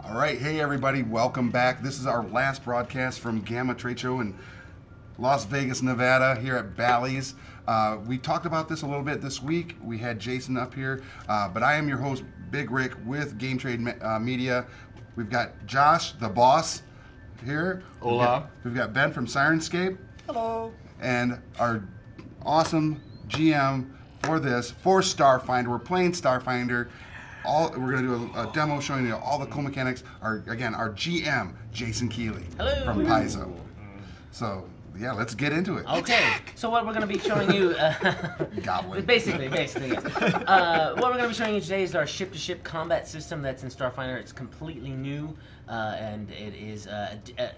All right, hey everybody, welcome back. This is our last broadcast from GAMA Trade Show in Las Vegas, Nevada, here at Bally's. We talked about this a little bit this week. We had Jason up here, but I am your host, Big Rick, with Game Trade Media. We've got Josh, the boss, here. Hola. We've got Ben from Sirenscape. Hello. And our awesome GM for Starfinder. We're playing Starfinder. We're going to do a demo showing you all the cool mechanics. Our GM, Jason Keeley. Hello. From Paizo. So, yeah, let's get into it. Okay, so what we're going to be showing you... Goblin. Basically, yes. What we're going to be showing you today is our ship-to-ship combat system that's in Starfinder. It's completely new, and it is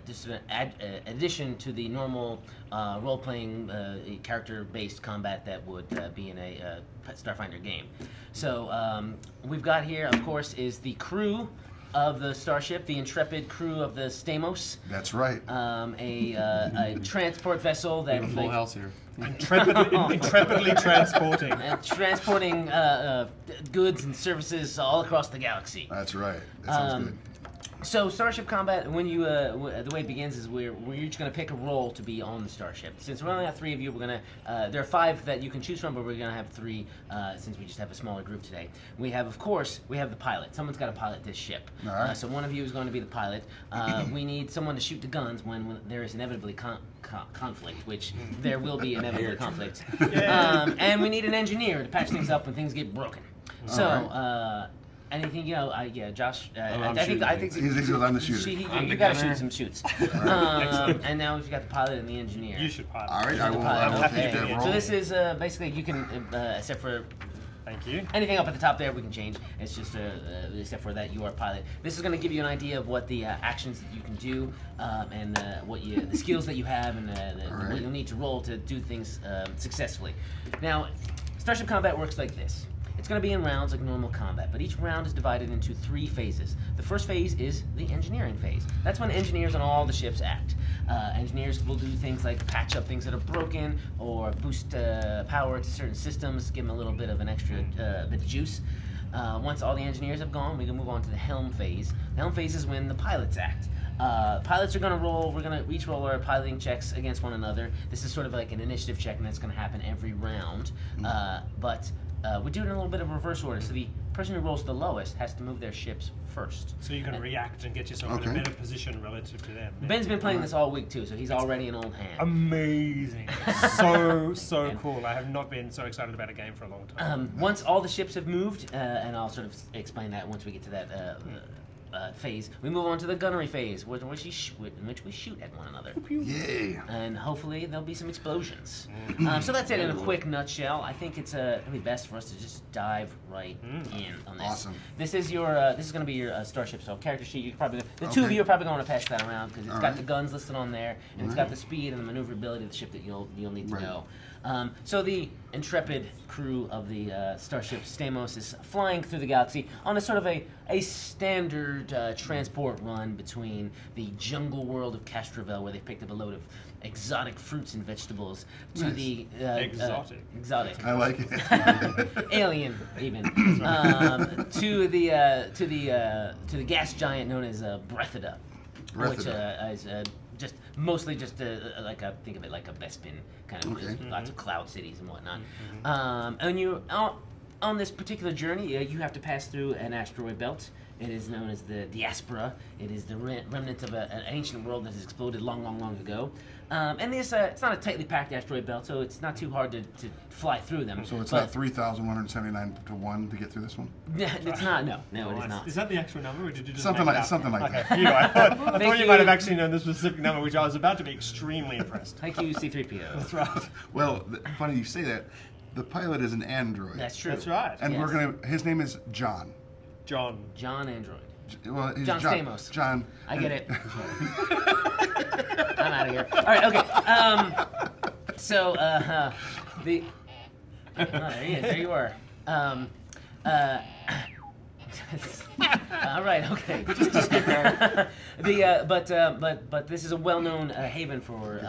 just an addition to the normal role-playing, character-based combat that would be in a Starfinder game. So we've got here, of course, is the crew of the Starship, the intrepid crew of the Stamos. That's right. A transport vessel that... Full house here. Intrepidly transporting. Transporting goods and services all across the galaxy. That's right. That sounds good. So Starship Combat, when you the way it begins is we're each going to pick a role to be on the Starship. Since we only have 3 of you, we're going to there are 5 that you can choose from, but we're going to have 3 since we just have a smaller group today. We have, of course, the pilot. Someone's got to pilot this ship. All right. So one of you is going to be the pilot. We need someone to shoot the guns when there is inevitably conflict, which there will be inevitably conflict. And we need an engineer to patch things up when things get broken. So. Anything, Josh. I think he's I'm the shooter. You got to shoot some shoots. And now we've got the pilot and the engineer. You should pilot. All right, I will take that role. So this is basically you can, except for. Thank you. Anything up at the top there we can change. It's just except for that you are pilot. This is going to give you an idea of what the actions that you can do and the skills that you have and what you'll need to roll to do things successfully. Now, Starship Combat works like this. It's going to be in rounds like normal combat, but each round is divided into 3 phases. The first phase is the engineering phase. That's when engineers on all the ships act. Engineers will do things like patch up things that are broken or boost power to certain systems, give them a little bit of an extra bit of juice. Once all the engineers have gone, we can move on to the helm phase. The helm phase is when the pilots act. Pilots are going to roll, we're going to each roll our piloting checks against one another. This is sort of like an initiative check, and that's going to happen every round. We do it in a little bit of reverse order, so the person who rolls the lowest has to move their ships first. So you can react and get yourself in a better position relative to them. Ben's been playing this all week too, so he's already an old hand. Amazing. so cool. I have not been so excited about a game for a long time. Once all the ships have moved, and I'll sort of explain that once we get to that phase, we move on to the gunnery phase, in which we shoot at one another. Yay! And hopefully there'll be some explosions. So that's it in a quick nutshell. I think it's it'll be best for us to just dive right in on this. Awesome. This is your this is going to be your Starship. So character sheet. You probably the 2 of you are probably going to pass that around because it's got the guns listed on there, and it's got the speed and the maneuverability of the ship that you'll need to know. So the intrepid crew of the Starship Stamos is flying through the galaxy on a sort of a standard transport run between the jungle world of Castrovel, where they picked up a load of exotic fruits and vegetables, to the exotic. I like it. Alien, even to the gas giant known as Breathida, which is just mostly just think of it like a Bespin kind of lots of cloud cities and whatnot. And you on this particular journey, you have to pass through an asteroid belt. It is known as the Diaspora. It is the remnant of an ancient world that has exploded long ago. And this, it's not a tightly packed asteroid belt, so it's not too hard to fly through them. So it's not 3,179 to 1 to get through this one? It's not, no, it is not. Is that the actual number, or did you just something like that? Okay, I thought you might have actually known the specific number, which I was about to be extremely impressed. Thank you, C-3PO. That's right. Well, funny you say that. The pilot is an android. That's true. That's right. And his name is John. John Android. Well, he's John Stamos. John. I get it. I'm out of here. All right, okay. There he is. There you are. All right, okay. Just keep going. But this is a well-known haven for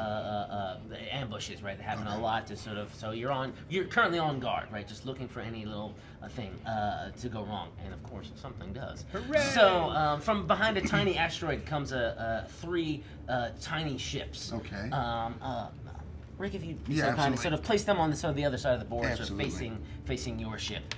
ambushes, right? That happen a lot to sort of. So you're currently on guard, right? Just looking for any little thing to go wrong, and of course something does. Hooray! So from behind a tiny asteroid comes three tiny ships. Okay. Rick, if you Yeah, kind of sort of place them on the other side of the board, sort of Absolutely. facing your ship.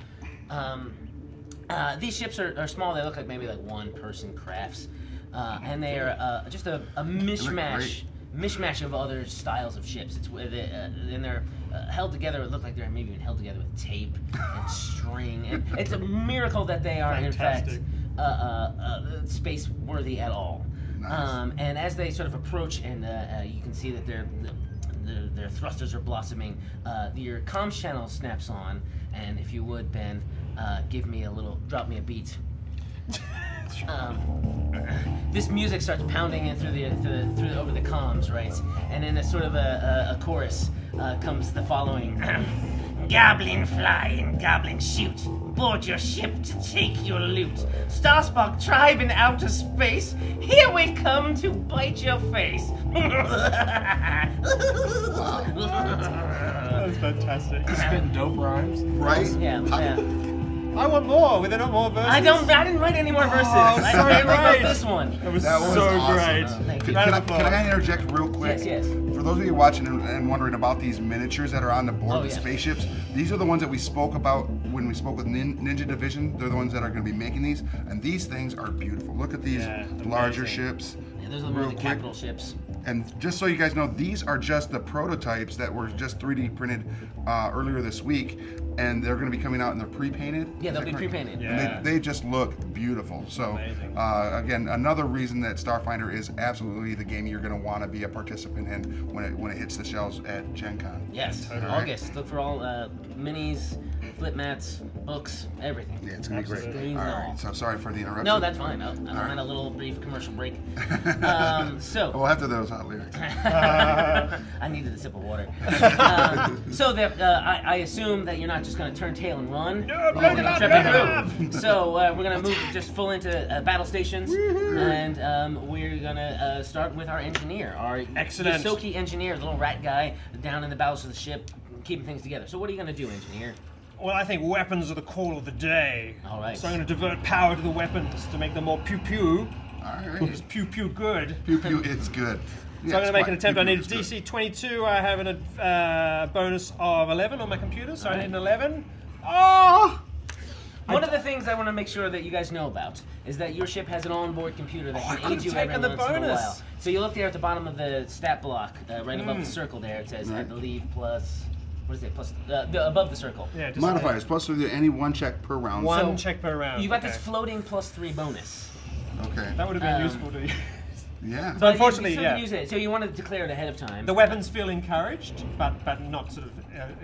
These ships are small. They look like maybe like one-person crafts, and they are just a mishmash of other styles of ships. And they're held together. It look like they're maybe even held together with tape and string. And it's a miracle that they are Fantastic. in fact space worthy at all. Nice. And as they sort of approach, and you can see that their thrusters are blossoming, your comms channel snaps on, and if you would, Ben, drop me a beat. This music starts pounding in through over the comms, right? And in a sort of a chorus comes the following: Goblin fly and goblin shoot, board your ship to take your loot. Starspark tribe in outer space, here we come to bite your face. That's fantastic. Spitting dope rhymes. Right? Yeah. I want more. Were there not more verses? I didn't write any more verses. I so only wrote great. this one. That was That was so awesome. great. Thank you. Can I interject real quick? Yes. For those of you watching and wondering about these miniatures that are on the board, Oh, the yeah. spaceships, these are the ones that we spoke about when we spoke with Ninja Division. They're the ones that are going to be making these, and these things are beautiful. Look at these Yeah, larger amazing. ships. Yeah, those are Real the quick. capital ships. And just so you guys know, these are just the prototypes that were just 3D printed earlier this week, and they're going to be coming out and they're pre-painted. Yeah, Is they'll that be correct? pre-painted. Yeah. And they just look beautiful. So Amazing. again, another reason that Starfinder is absolutely the game you're going to want to be a participant in when it hits the shelves at Gen Con. Yes, Totally. August. Look for all minis, flip mats, books, everything. Yeah, it's going to be great. Absolutely. All No. right, so sorry for the interruption. No, that's fine. I'm right. on a little brief commercial break. Well, after those hot lyrics. I needed a sip of water. I assume that you're not just going to turn tail and run. No, You're break gonna it up, trip break it through. up. So we're going to move just full into battle stations, and we're going to start with our engineer, our Excellent. Yosoki engineer, the little rat guy down in the bowels of the ship, keeping things together. So what are you going to do, engineer? Well, I think weapons are the call of the day. All right. So I'm going to divert power to the weapons to make them more pew-pew. All right. It's pew-pew good. Pew pew, it's good. So I'm going to make an attempt. I need a DC 22. I have a bonus of 11 on my computer, so I need an 11. Oh! One of the things I want to make sure that you guys know about is that your ship has an onboard computer that I can could aid have you every taken the once in a bonus. while. So you look there at the bottom of the stat block, right above the circle there. It says, I Right. believe, plus, what is it? Plus, above the circle. Yeah, just Modifiers, plus with any one check per round. One So, check per round. You've got okay. this floating +3 bonus. Okay. That would have been um, useful to you. Yeah. But unfortunately, you still can yeah. use it. So you want to declare it ahead of time. The weapons feel encouraged, but not sort of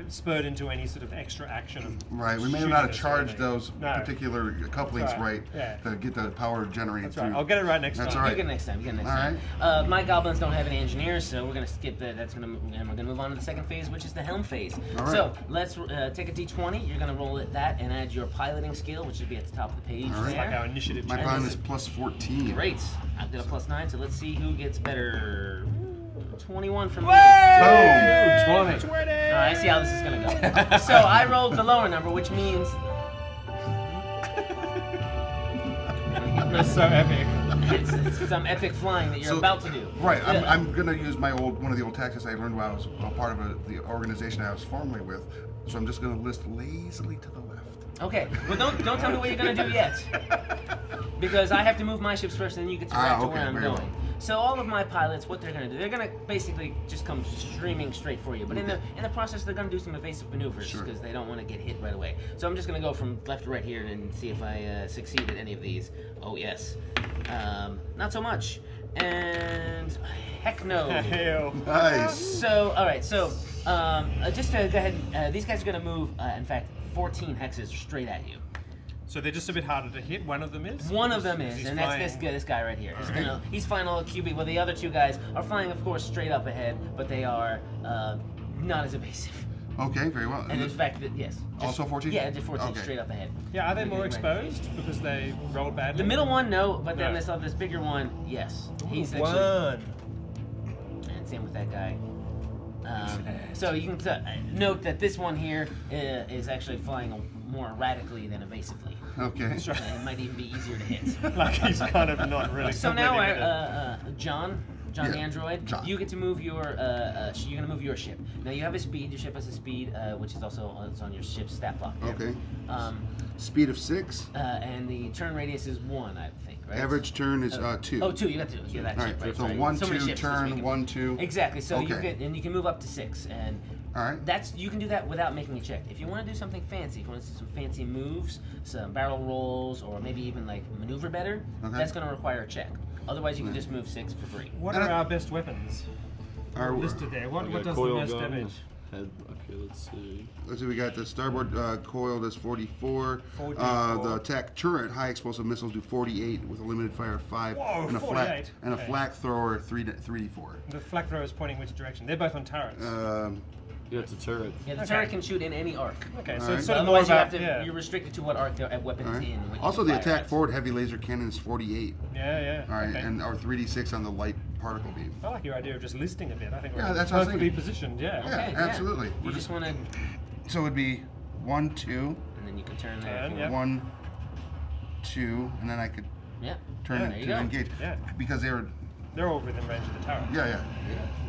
spurred into any sort of extra action. Of Right, we may shooting not have us or charged anything. those No. particular couplings That's right. right Yeah. to get the power generated That's through. right. I'll get it right next That's time. all You right. get it next time. You get it next All time. My goblins don't have any engineers, so we're gonna skip that. And we're gonna move on to the second phase, which is the helm phase. All right. So let's take a d20. You're gonna roll it that and add your piloting skill, which should be at the top of the page. All right. It's like there. our initiative My check. time is plus 14. Great. I've got a +9, so let's see who gets better. 21 from me. Boom. 20. I see how this is gonna go. So I rolled the lower number, which means That's so epic. it's some epic flying that you're So- about to do. Right, Yeah. I'm gonna use one of the old tactics I learned while I was a part of the organization I was formerly with. So I'm just gonna list lazily to the left. Okay. Well, don't tell me what you're gonna do yet, because I have to move my ships first, and then you get to react to okay, where I'm very going. well. So all of my pilots, what they're gonna do, they're gonna basically just come streaming straight for you. But in the process, they're gonna do some evasive maneuvers Sure. because they don't want to get hit right away. So I'm just gonna go from left to right here and see if I succeed at any of these. Oh yes. Not so much. And heck no. Hell. Nice. So, all right. So, just to go ahead, these guys are going to move. In fact, 14 hexes straight at you. So they're just a bit harder to hit. One of them is. One of them Because is, he's and that's flying. this guy right here. All right. He's flying all QB. Well, the other two guys are flying, of course, straight up ahead, but they are not as evasive. Okay, very well. And in fact, yes. Also 14? Yeah, just 14 Okay. straight up the head. Yeah, are they more Right. exposed because they rolled badly? The middle one, no, but then No. this bigger one, yes. He's actually, One. and same with that guy. So you can note that this one here is actually flying more erratically than evasively. Okay. And it might even be easier to hit. Like he's kind of not really. So now, completely with it. John the Yeah, android, John. you get to move your. You're gonna move your ship. Now you have a speed. Your ship has a speed, which is also it's on your ship's stat block. There. Okay. Um, Speed of 6. and the turn radius is 1, I think, right? Average turn is 2. Oh, 2. You got 2. Yeah, that's All right. right. So sorry. 1, So many 2, ships, so turn, we can- 1, 2. Exactly. So you Okay. can move up to 6, and All right. that's you can do that without making a check. If you want to do something fancy, if you want to do some fancy moves, some barrel rolls, or maybe even like maneuver better, Okay. that's going to require a check. Otherwise, you can just move 6 for free. What are our best weapons Our, listed there? What does the coil most gun. damage? Okay, let's see. let's see, we got the starboard coil does 44. 44. The attack turret, high explosive missiles do 48 with a limited fire of 5. Whoa, and a 48. and a Okay. flak thrower 3d4. The flak thrower is pointing which direction? They're both on turrets. Yeah, it's a turret. Yeah, the Okay. turret can shoot in any arc. Okay, so Alright. it's sort of more Otherwise, you about have to, you're restricted to what arc the weapon All is right. in. When you Also, can the fire attack at. forward heavy laser cannon is 48. Yeah. All right, Okay. and our 3d6 on the light particle beam. I like your idea of just listing a bit. I think Yeah, we're that's what I was perfectly thinking. positioned. Yeah. Yeah, Okay, absolutely. You We're just want to, and So it'd be 1, 2, then you can turn there. And, for- yeah. 1, 2, and then I could Yeah. turn Yeah, it there you to go. engage. Yeah. Because they were, They're all within range of the turret. yeah.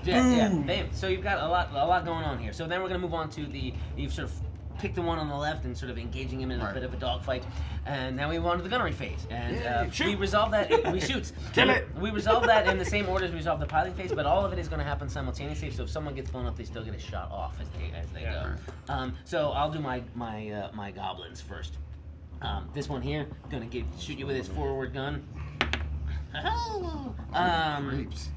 Yeah, bam. So you've got a lot going on here. So then we're gonna move on to you've sort of picked the one on the left and sort of engaging him in a Right. bit of a dogfight, and now we move on to the gunnery phase, and we shoot. resolve that. We shoot. Kill it. We resolve that in the same order as we resolve the piloting phase, but all of it is gonna happen simultaneously. So if someone gets blown up, they still get a shot off as they Yeah. go. So I'll do my goblins first. This one here, gonna shoot you with his forward gun. Grapes.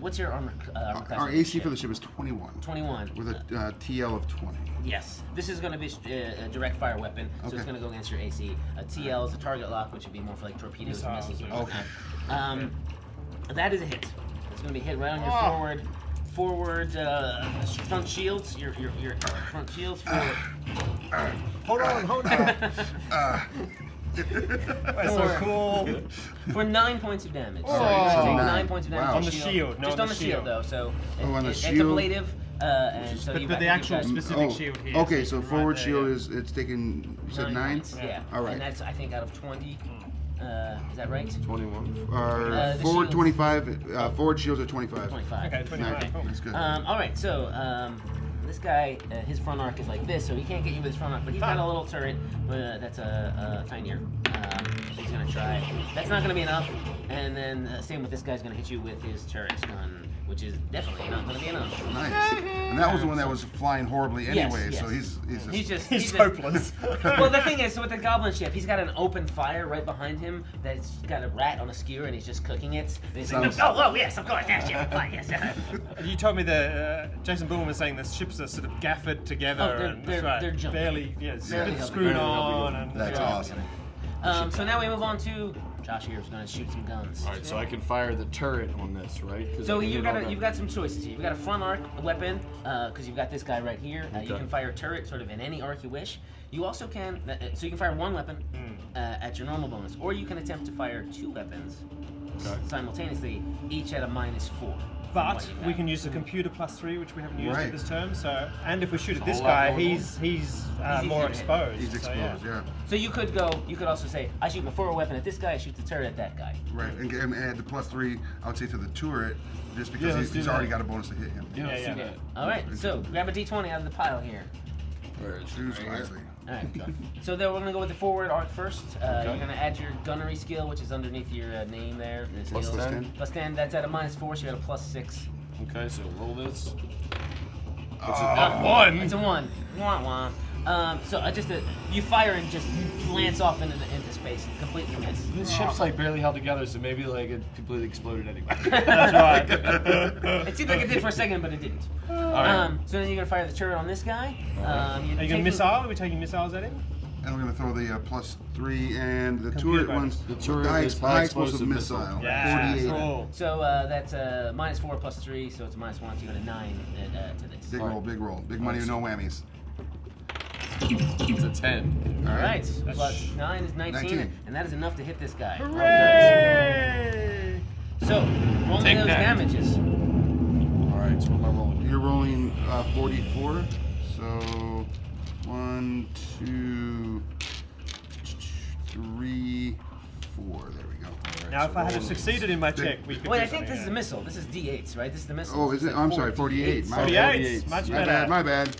What's your armor class? Our on this AC ship? for the ship is 21. 21. With a TL of 20. Yes. This is going to be a direct fire weapon, so Okay. it's going to go against your AC. A TL is a target lock, which would be more for like torpedoes and Missiles, missiles. yeah. Or whatnot. That is a hit. It's going to be hit right on your forward front shields. Your front shields for Hold on. That's so cool. for 9 points of damage. Oh. So you're So gonna take nine. 9 points of damage Wow. On the shield, not just on the shield though. So Oh, on the it's shield. ablative, and so you But the actual specific Oh, shield here. okay, so right forward there, shield yeah. it's taken, you said 9? points, yeah. All right. And that's I think out of 20. Is that right? 21. Our the forward shields. 25, forward shields are 25. 25. Okay, 25. Nice. Cool. That's good. All right, so this guy, his front arc is like this, so he can't get you with his front arc, but he's got a little turret that's tinier. So he's gonna try. That's not gonna be enough. And then same with this guy's gonna hit you with his turret gun, which is definitely not gonna be enough. Nice. And that was the one that was flying horribly anyway, yes. so he's He's just hopeless. Well, the thing is, so with the goblin ship, he's got an open fire right behind him that's got a rat on a skewer, and he's just cooking it. And he's like, Sounds- oh, yes, of course, that ship, fine, yes. You told me that Jason Bourne was saying the ships are sort of gaffered together Oh, they're- and they're- that's right, they're jumpy. barely, Barely it's jumpy. screwed on. And, That's yeah. awesome. So now we move on to Josh here, who's gonna shoot some guns. All right, so I can fire the turret on this, right? 'Cause So I can hit all you've got some choices here. You've got a front arc weapon because you've got this guy right here. You Okay. can fire a turret sort of in any arc you wish. You also can so you can fire one weapon at your normal bonus, or you can attempt to fire 2 weapons simultaneously, each at a -4. But we can use the computer +3, which we haven't used Right. at this term. So, and if we shoot at a this whole lot guy, more he's easier more to hit. exposed. He's so, exposed, yeah. So you could also say, I shoot my forward weapon at this guy, I shoot the turret at that guy. Right, and add the +3, I would say, to the turret, just because Yeah, let's do he's that. already got a bonus to hit him. Yeah, let's Yeah, do yeah. that. All right, so grab a d20 out of the pile here. Where is it? Choose Right here? wisely. All right. So then we're gonna go with the forward arc first. You're gonna add your gunnery skill, which is underneath your name there. The Plus skills. 10. +10. That's at a -4, so you got a +6. Okay, so roll this. One. It's a 1. Wah wah. So you fire and just glance off into space, and completely miss. This ship's like barely held together, so maybe like it completely exploded anyway. That's right. It seemed like it did for a second, but it didn't. right. So then you're gonna fire the turret on this guy. Are you going to missile? Are we taking missiles at him? And we're going to throw the +3 and the Computer turret ones. The turret high, is high high explosive explosive missile. missile. Yeah, 48. cool. So that's -4 + 3, so it's -1, so you got a 9 to this. Big roll, big roll. Big money, no whammies. It's a 10. All right, That's- plus 9 is 19, 19. and that is enough to hit this guy. Hooray! So, roll me Take those that. damages. All right, so what am I rolling? You're rolling 44. So 1, 2, 3, 4. There we go. All right, Now, so if I had rolling succeeded in my check, we could Wait, do I think something this is a here. missile. This is D8s, right? This is the missile. Oh, is it? I'm sorry, 48. My 48, much My better. bad, my bad.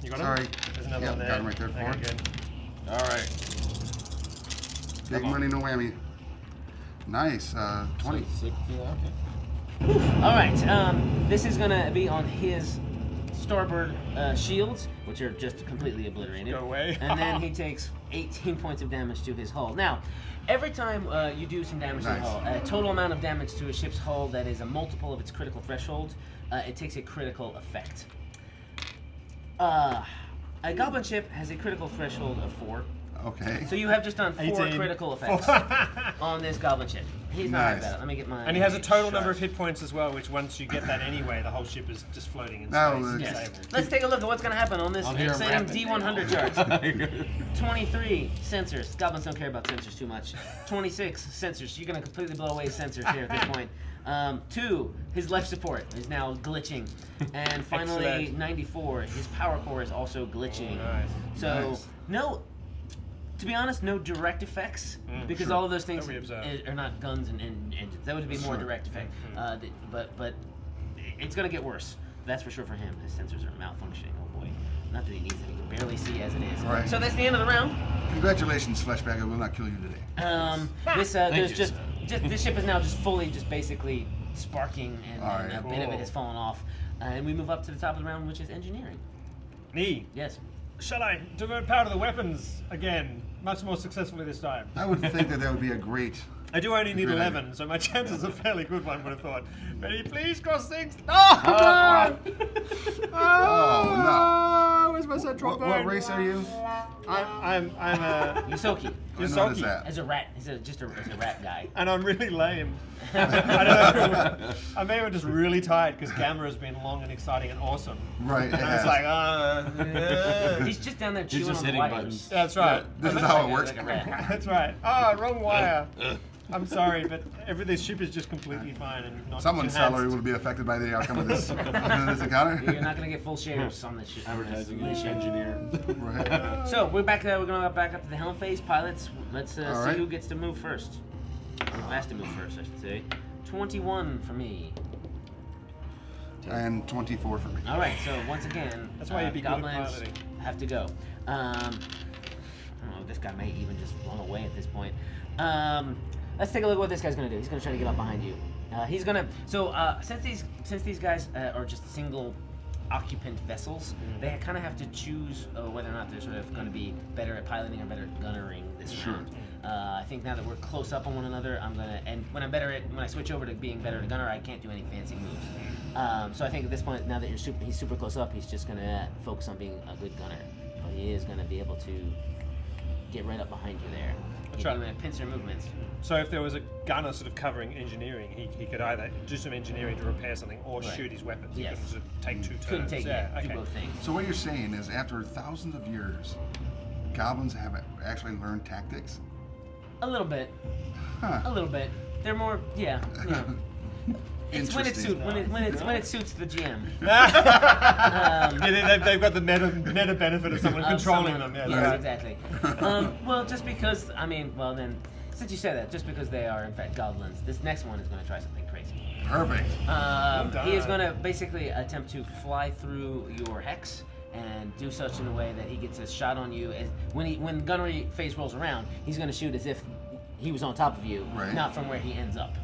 You got him? Sorry. There's another Yep, one there. got him right there, Okay, 4. good. All right. Big money, no whammy. Nice. 20. So, yeah, okay. All right, this is going to be on his starboard shields, which are just completely obliterated. Go away. And then he takes 18 points of damage to his hull. Now, every time you do some damage to the Nice. hull, a total amount of damage to a ship's hull that is a multiple of its critical threshold, it takes a critical effect. A goblin ship has a critical threshold of 4. Okay. So you have just done 4 18. critical effects on this goblin ship. He's not Nice. bad. Let me get my... And he has a total number of hit points as well, which once you get that anyway, the whole ship is just floating in Now, space. Yes. Disabled. Let's take a look at what's going to happen on this I'll hear him exciting rapping. D100 chart. 23 sensors. Goblins don't care about sensors too much. 26 sensors. You're going to completely blow away sensors here at this point. 2, his life support is now glitching. And finally, Excellent. 94, his power core is also glitching. Oh, nice. So, Nice. no, to be honest, no direct effects, because Sure. all of those things That we observe. are not guns and engines. That would be more Sure. direct effect. But it's going to get worse. That's for sure for him. His sensors are malfunctioning. Oh boy. Not that he needs them. He can barely see as it is. Right. So that's the end of the round. Congratulations, Fleshbag. I will not kill you today. There's you, just this ship is now just fully basically sparking, and, All and right. a bit of it Cool. has fallen off. And we move up to the top of the round, which is engineering. Me, Yes. shall I divert power to the weapons again? Much more successfully this time. I would think that would be a great. I do only need Great 11, so my chances are fairly good, one would have thought. Ready, please, cross things. Oh, Oh, where's my central no! What race are you? I'm a Yusoki. I noticed Yusoki. that. As a rat. He's just a rat guy. And I'm really lame. I don't know. I may have just really tired because GAMA has been long and exciting and awesome. Right. And it's like, He's just down there chewing just on the hitting wires. buttons. That's right. This is how it works. Like a rat. That's right. Oh, wrong wire. I'm sorry, but this ship is just completely fine and not Someone's enhanced. salary will be affected by the outcome of this, this encounter. You're not gonna get full shares on this ship. Advertising on this ship. engineer. Right. So we're back. We're gonna go back up to the helm phase. Pilots, let's see right. who gets to move first. Who has to move first, I should say. 21 for me. And 24 for me. All right. So once again, That's why you'd be good at goblins piloting. have to go. I don't know. This guy may even just run away at this point. Let's take a look at what this guy's gonna do. He's gonna try to get up behind you. He's gonna. So since these guys are just single occupant vessels, they kind of have to choose whether or not they're sort of going to be better at piloting or better at gunnering this round. I think now that we're close up on one another, I'm gonna, and when I switch over to being better at a gunner, I can't do any fancy moves. So I think at this point, now that he's super close up, he's just gonna focus on being a good gunner. But he is gonna be able to get right up behind you there. That's He's right. doing pincer movements. So if there was a gunner sort of covering engineering, he could either do some engineering to repair something or Right. shoot his weapons. He Yes. couldn't sort of take two turns. Couldn't take yeah, do okay. both things. So what you're saying is, after thousands of years, goblins have actually learned tactics? A little bit. Huh. A little bit. They're more, yeah. It's when it Interesting. suits when it suits the GM. Yeah, they've got the meta benefit of someone controlling Someone- them. Yes, Yeah, exactly. Well, just because then since you said that, just because they are in fact goblins, this next one is going to try something crazy. Perfect. He is going to basically attempt to fly through your hex and do such in a way that he gets a shot on you. As when gunnery phase rolls around, he's going to shoot as if he was on top of you, Right. not from where he ends up.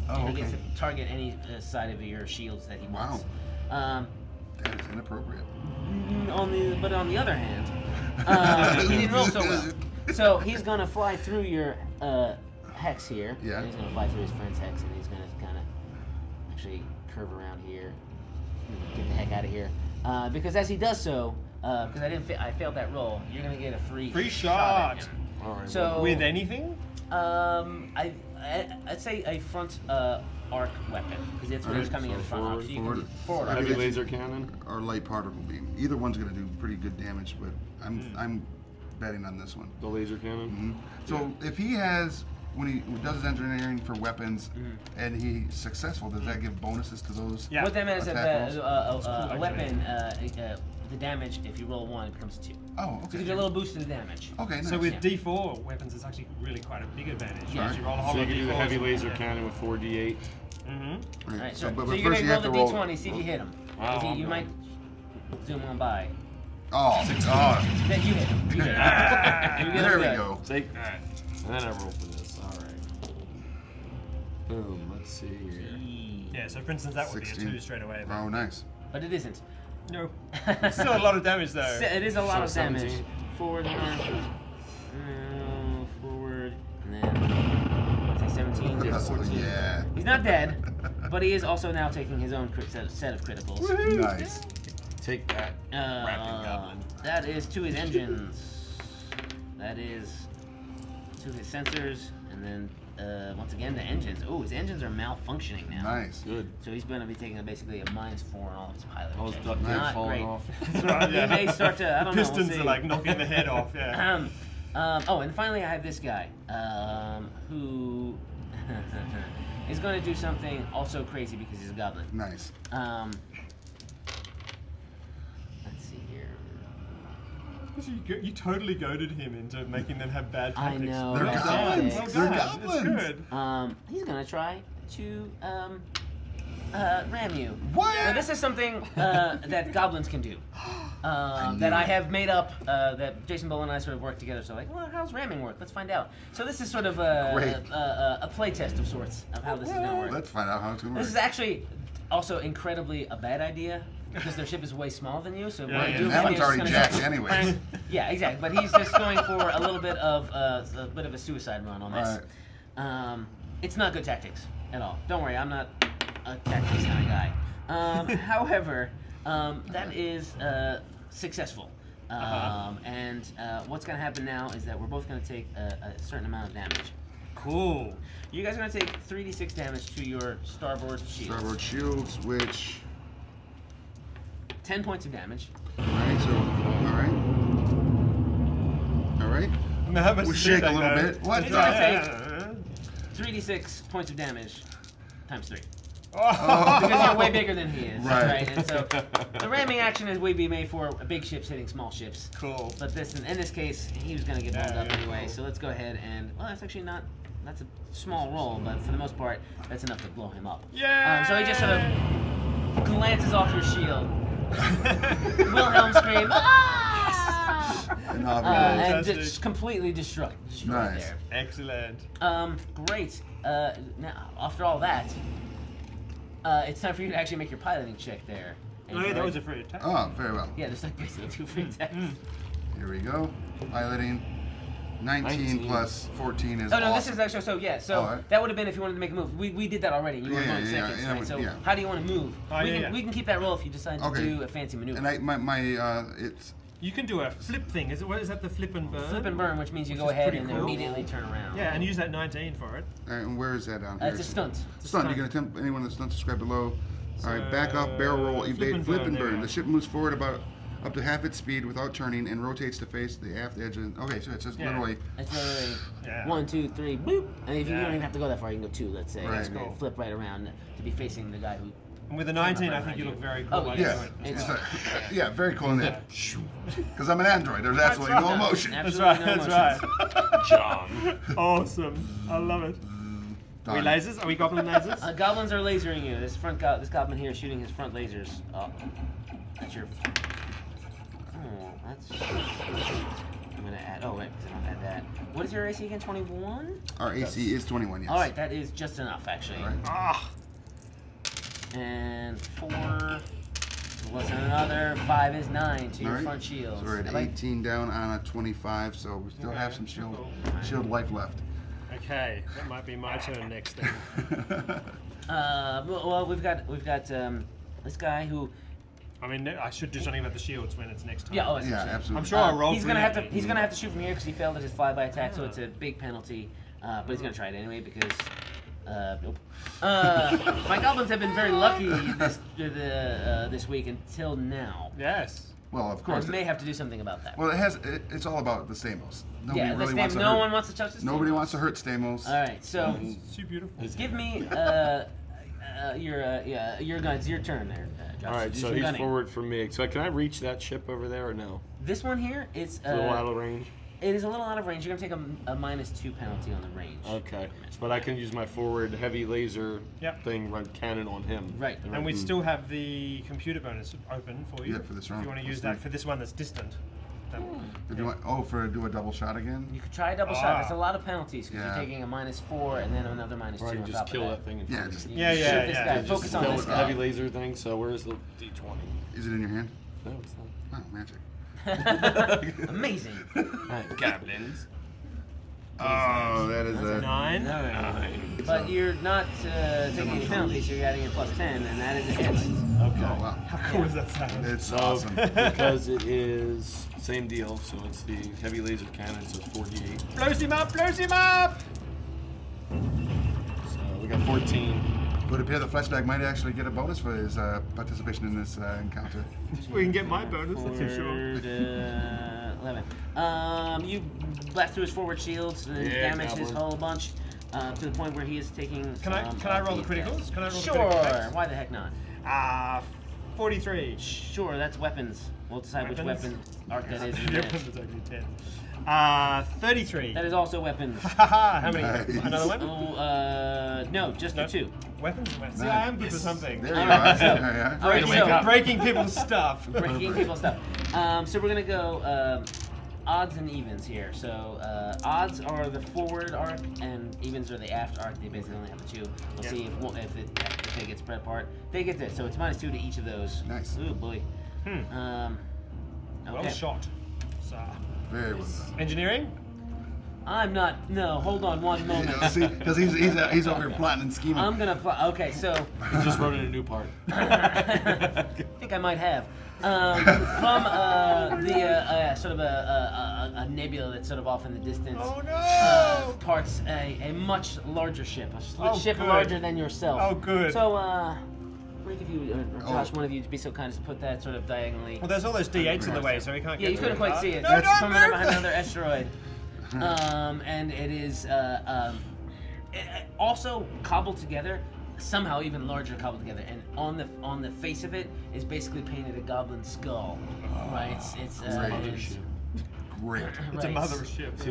Oh, And he okay. gets to target any side of your shields that he wants. That is inappropriate. But on the other hand, he didn't roll so well. So he's gonna fly through your hex here. Yeah. And he's gonna fly through his friend's hex, and he's gonna kind of actually curve around here, get the heck out of here. Because as he does so, because I failed that roll, you're gonna get a free shot. at him. All right. So With anything? I'd say a front arc weapon because it's when he's coming in front. forward, So you can forward. arc. heavy laser cannon. Or light particle beam. Either one's going to do pretty good damage, but I'm betting on this one. The laser cannon. So if he has, when he does his engineering for weapons and he's successful, does that give bonuses to those? Yeah. What that means is attack that rolls? a weapon, the damage, if you roll 1, it becomes 2. Oh, So it okay. gives you a little boost in the damage. Okay, nice. So with Yeah. D4 weapons, it's actually really quite a big advantage. Yeah. You roll a whole So you lot can of do the D4s. heavy laser Yeah. cannon with 4d8. Mm-hmm. Alright, So, so but you're first going you to have roll to the roll. D20, see if you hit him. Wow, If you I'm might zoom on by. Oh, Then you hit him. You hit him. You get there him we good. go. Take that. And then I roll for this. All right. Boom. Let's see here. Yeah, so for instance, that would be a 16. 2 straight away. Oh, nice. But it isn't. No. It's still a lot of damage though. It is a lot of So damage. 17. Forward here. Forward. And then, I'd say 17. Take 14. Yeah. He's not dead, but he is also now taking his own set of criticals. Nice. Take that. Rapid goblin. That is to his engines. That is to his sensors. And then, once again, the engines. Oh, his engines are malfunctioning now. Nice. Good. So he's going to be taking basically a -4 on all of his piloting All his checks. duct tape Not falling great. off. That's right, He yeah. may start to, I don't know, we'll Pistons see. are like knocking the head off, yeah. Oh, and finally I have this guy, who is going to do something also crazy because he's a goblin. Nice. Let's see here. You totally goaded him into making them have bad I tactics. know. They're that's goblins. tactics. They're That's goblins. good. He's going to try to ram you. What? Now, this is something that goblins can do. That I have made up, that Jason Bowl and I sort of worked together. So like, well, how's ramming work? Let's find out. So this is sort of a play test of sorts of how this is going to work. Let's find out how it's going to work. This is actually also incredibly a bad idea because their ship is way smaller than you. So Yeah, what yeah. you do And that is one's just already gonna jacked go- anyways. Yeah, exactly. But he's just going for a little bit of a suicide run on this. It's not good tactics at all. Don't worry, I'm not a tactics kind of guy. However, that is successful. And what's going to happen now is that we're both going to take a certain amount of damage. Cool. You guys are going to take 3d6 damage to your starboard shield. Starboard shields, which. 10 points of damage. Alright, so. Alright. Alright. I mean, how much We does shake it a take, little though? bit. What? He's gonna Yeah. 3d6 points of damage times 3. Oh. Because you're way bigger than he is. Right. And so the ramming action is would be made for big ships hitting small ships. Cool. But this, in this case, he was going to get blown Yeah, up yeah, anyway. cool. So let's go ahead and, well, that's actually not, that's a small roll, but for the most part, that's enough to blow him up. Yeah. So he just sort of glances off your shield. Wilhelm scream, ah! And off And he goes. Fantastic. just completely destroyed Nice. there. Excellent. Great. Now, after all that, it's time for you to actually make your piloting check there. Oh, yeah, that was a free attack. Oh, very well. Yeah, there's like basically 2 free attacks. Here we go. Piloting. 19 plus 14 is Oh no, awesome. this is actually Alright. that would have been if you wanted to make a move. We did that already. You were Yeah, going yeah, seconds, yeah, right? So yeah. how do you want to move? Oh, yeah. We can keep that roll if you decide to Okay. do a fancy maneuver. And it's You can do a flip thing. What is that? The flip and burn. Flip and burn, which means you Which go is ahead pretty and cool. immediately turn around. Yeah, and use that 19 for it. and where is that down here? It's a stunt. Stunt. You can attempt anyone that's stunt described below. All right, back off, barrel roll, Flip evade, and flip burn, and there we burn. go. The ship moves forward about up to half its speed without turning and rotates to face the aft edge. Okay, so it's just Yeah. literally. It's literally Yeah. 1, 2, 3, boop. And if you Yeah. don't even have to go that far, you can go 2. Let's say. Right. Let's go Cool. flip right around to be facing the guy who. And with the 19, I think you look very cool. Oh, while Yeah, you do it. It's- yeah, very cool in that. Because I'm an android. There's absolutely no emotion. That's Absolutely right. no That's emotions. right. John. Awesome. I love it. Are we Done. lasers? Are we goblin lasers? Goblins are lasering you. This goblin here is shooting his front lasers. Oh, that's your. Oh, that's. I'm gonna add. Oh wait, because I don't add that. What is your AC again? 21. Our AC is 21, yes. All right, that is just enough actually. All right. Ah. And 4. What's another? 5 is 9 to All your right. front shields. So we're at I like- 18 down on a 25, so we still have some shield life left. Okay, that might be my turn next then. Well, we've got this guy who I mean, I should do something about the shields when it's next time. Yeah, Yeah, absolutely. I'm sure I'll roll. He's gonna have to. He's gonna have to shoot from here because he failed at his flyby attack, so it's a big penalty. But he's gonna try it anyway because. Nope. My goblins have been very lucky this week until now. Yes. Well, of course. I may have to do something about that. Well, it's all about the Stamos. Nobody Yeah, really wants to no hurt. one wants to touch this. Nobody wants to hurt Stamos. All right, so It's too beautiful. give me your guns. Your turn there, Josh. All right, Do so some he's gunning. forward for me. So can I reach that ship over there or no? This one here is A little out of range. It is a little out of range. You're gonna take a -2 penalty on the range. Okay, but I can use my forward heavy laser thing, run cannon on him. Right. And we still have the computer bonus open for you. Yeah, for this round. If you want to use that for this one that's distant. If you want, do a double shot again. You could try a double shot. That's a lot of penalties because Yeah. you're taking a -4 and then another -2 Or I on can top just kill of that thing. In Yeah, front of just me. Yeah, Shoot yeah, this yeah. guy. Just Focus on kill this with the guy. heavy laser thing. So where's the D20? Is it in your hand? No, it's not. Oh, magic. Amazing. Alright, goblins. Oh, that is a 9. All right. But you're not taking any penalties. You're adding a +10, and that is a hit. Okay. Oh, wow. How cool is that sound? It's So, awesome. because it is same deal, so it's the heavy laser cannon, so it's 48. Blows him up! Blows him up! So we got 14. Would appear the flashback might actually get a bonus for his participation in this encounter. We can get my bonus, that's for sure. Forward, 11. You blast through his forward shields and Yeah, damage his goblin. hull a bunch to the point where he is taking. Can I roll the criticals? Can I roll the Sure. critical attacks? Why the heck not? 43. Sure. That's weapons. We'll decide which Weapons? weapon arc that is. in a Your minute. weapon's actually 10. 33. That is also weapons. Haha, how many? Nice. Another one? Oh, no, just the 2. Weapons? See, I am good for something. There you All right, are. so- Yeah. All right, to wake so up. Breaking people's stuff. breaking people's stuff. So we're gonna go odds and evens here. So odds are the forward arc, and evens are the aft arc. They basically only have the 2. We'll Yeah. see if they get spread apart. They get this, so it's -2 to each of those. Nice. Ooh boy. Okay. Well shot. So, Very well done. engineering? I'm not. No, hold on one moment. See, because he's over here plotting and scheming. I'm gonna. Okay, so He just wrote in a new part. I think I might have. From the sort of a nebula that's sort of off in the distance. Oh no! Parts a much larger ship, a ship good. larger than yourself. Oh, good. So, Rick, if you, or Josh, Oh. one of you, to be so kind as to put that sort of diagonally. Well, there's all those D8s in the way, so we can't Yeah, get you to couldn't quite see it. No, It's don't coming move! behind another asteroid. And it is also cobbled together, somehow even larger cobbled together. And on the face of it is basically painted a goblin skull. Right? It's Great. It's a mothership. See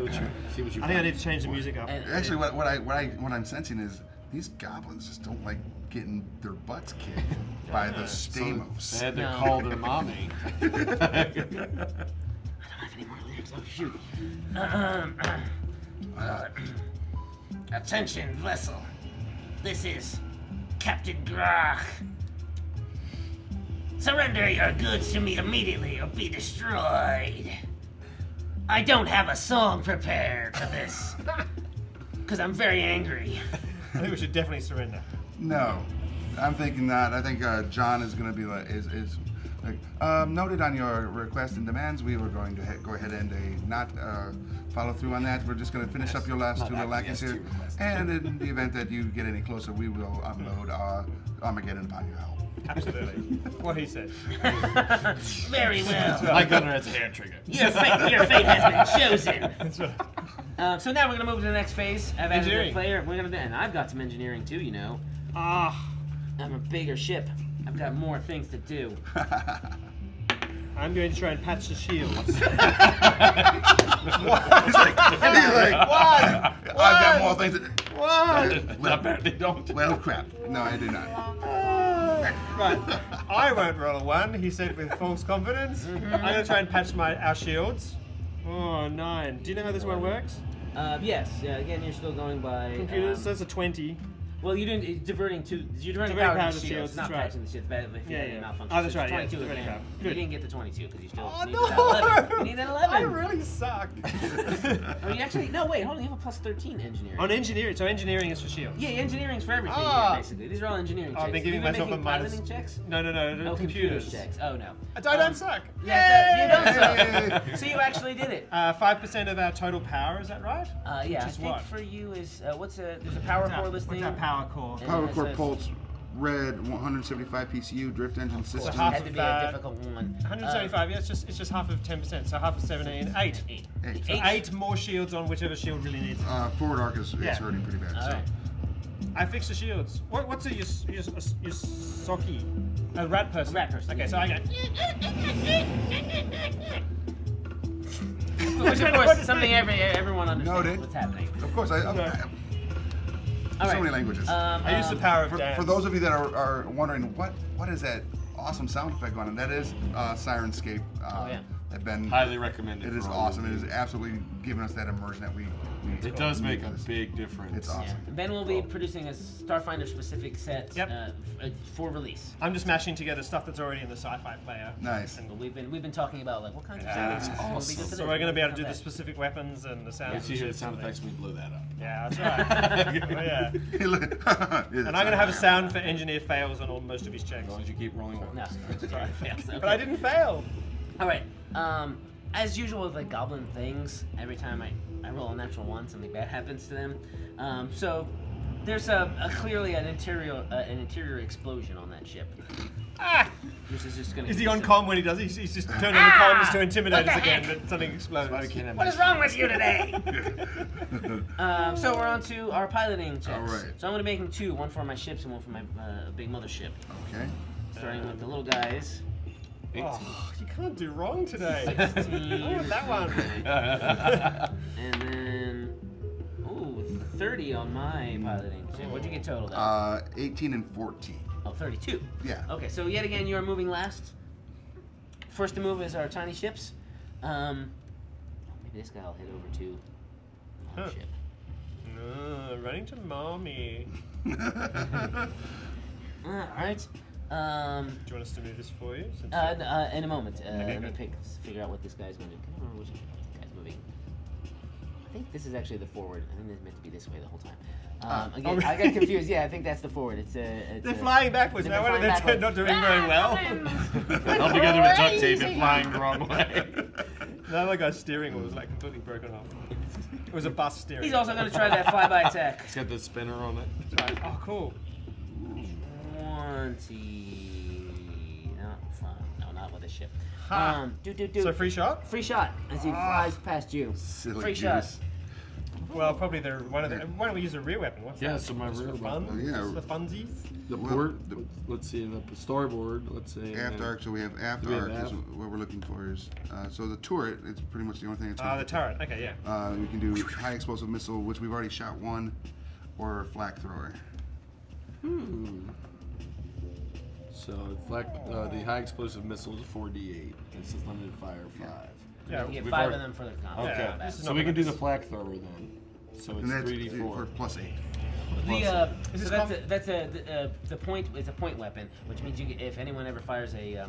what you I think I need to change the music up. And- Actually, what I'm sensing is these goblins just don't like getting their butts kicked by the Stamos. They had their No. call their mommy. I don't have any more lyrics. Oh shoot. Attention, vessel. This is Captain Grach. Surrender your goods to me immediately or be destroyed. I don't have a song prepared for this. Because I'm very angry. I think we should definitely surrender. No, I'm thinking not. I think John is going to be like, noted on your request and demands. We were going to go ahead and not follow through on that. We're just going to finish up your last 2 little lackeys here. And in the event that you get any closer, we will unload Armageddon upon your hull. Absolutely. What he said. Very well. My gunner has a hair trigger. Your fate has been chosen. That's right. So now we're gonna move to the next phase. I've added a Engineering. player. We're gonna, and I've got some engineering too. You know, Ah, I'm a bigger ship. I've got more things to do. I'm going to try and patch the shields. He's like, what? I've got more things to do. What? Apparently don't. Well, crap. No, I do not. Right. I won't roll a 1, he said with false confidence. I'm going to try and patch our shields. Oh, 9. Do you know how this one works? Yes. Again, you're still going by Computers, that's a 20. Well, you didn't. It's diverting Diverting power power to to the shields, shields, not that's right. patching the shields. Bad if Yeah. malfunction. Oh, that's right, yeah, 22 diverting again. power. You Good. didn't get the 22 because you still Oh needed that 11. You need that 11. I really suck. Oh, you actually no. Wait, hold on. You have a plus 13 engineering. On engineering, so engineering is for shields. Yeah, engineering's for everything Ah. here, basically. These are all engineering checks. I've been giving Have you myself a making minus. piloting checks? No, computers. checks. Oh no. I don't suck. Yeah, you don't Yay! suck. So you actually did it. 5% of our total power, is that right? Yeah, I is think what? for you is there's a power core listing. What's our power core? And Power it core says- pulse, red, 175 PCU, drift engine Of course, system. it half had of to be that. a difficult one. 175. Yeah, it's just half of 10%. So half of 17. 8. 8. Eight. So 8 more shields on whichever shield really needs it. Forward arc is Yeah. hurting pretty bad. All So. right. I fixed the shields. What's a Yusoki? A rat person. Rat person, Okay, yeah. so I go. Which of course is something everyone understands Noted. what's happening. Of course, I All so right. many languages. I use the power of dance. For those of you that are wondering what is that awesome sound effect going on, that is Sirenscape. Oh, yeah. That Ben Highly recommended. It is for all awesome. of It you. is absolutely giving us that immersion that we It does make a need this. big difference. It's awesome. Yeah. Ben will be producing a Starfinder specific set Yep. for release. I'm just mashing together stuff that's already in the sci-fi player. Nice. But we've been talking about like what kinds of Yeah, sounds that's will be awesome. good for So this. we're going to be able to do Come the back. specific weapons and the sounds. Once you hear the and sound shit. effects, we blow that up. Yeah, that's right. Oh, yeah. And I'm going to have a sound for engineer fails on most of his checks. As long as you keep rolling one. No. Sorry. Fails, okay. But I didn't fail. All right. As usual with like goblin things, every time I roll a natural one, something bad happens to them. So there's clearly an interior explosion on that ship. Ah! Which is just gonna. Is he on comm when he does? He's just turning on the comms to intimidate us What the again, heck? but something explodes. Why we can't have What nice- is wrong with you today? So we're on to our piloting checks. All right. So I'm going to make them two, one for my ships and one for my big mothership. Okay. Starting with the little guys. Oh, you can't do wrong today. 16. I want that one. And then, 30 on my piloting chip. What'd you get total though? 18 and 14. 32. Yeah. Okay, so yet again, you are moving last. First to move is our tiny ships. Maybe this guy will head over to my Huh. ship. No, running to mommy. Alright. Do you want us to move this for you? Since In a moment. Let me good. figure out what this guy's going to do. I don't remember which guy's moving. I think this is actually the forward. I think it's meant to be this way the whole time. Again, I got confused. Yeah, I think that's the forward. They're flying backwards They're now. flying They're backwards. not doing very well. Held together with duct tape and flying the wrong way. The other guy's steering wheel was like completely broken off. It was a bus steering. He's also going to try that flyby attack. It's got the spinner on it. Right. Oh, cool. 20. No, no, not with a ship. Ha. Do. So free shot? Free shot as he flies past you. Silly Free goose. shot. Well, probably they're one of the. Why don't we use a rear weapon? What's Yeah, that? so my Just rear for fun? weapon. Yeah. Just the funsies? The Well, port, the- let's see, the storyboard, let's see. After arc, so we have after Do we have arc is aft? what we're looking for is so the turret. It's pretty much the only thing. It's The turret. Okay, yeah. we can do high explosive missile, which we've already shot one, or flak thrower. So the high explosive missile is a 4d8. This is limited fire 5. Yeah. You get We've 5 already- of them for the Okay, combat. this is so not we can do gonna the flak thrower then. So it's And that's 3d4. for +8. Is So this that's the point. It's a point weapon, which means you get, if anyone ever fires a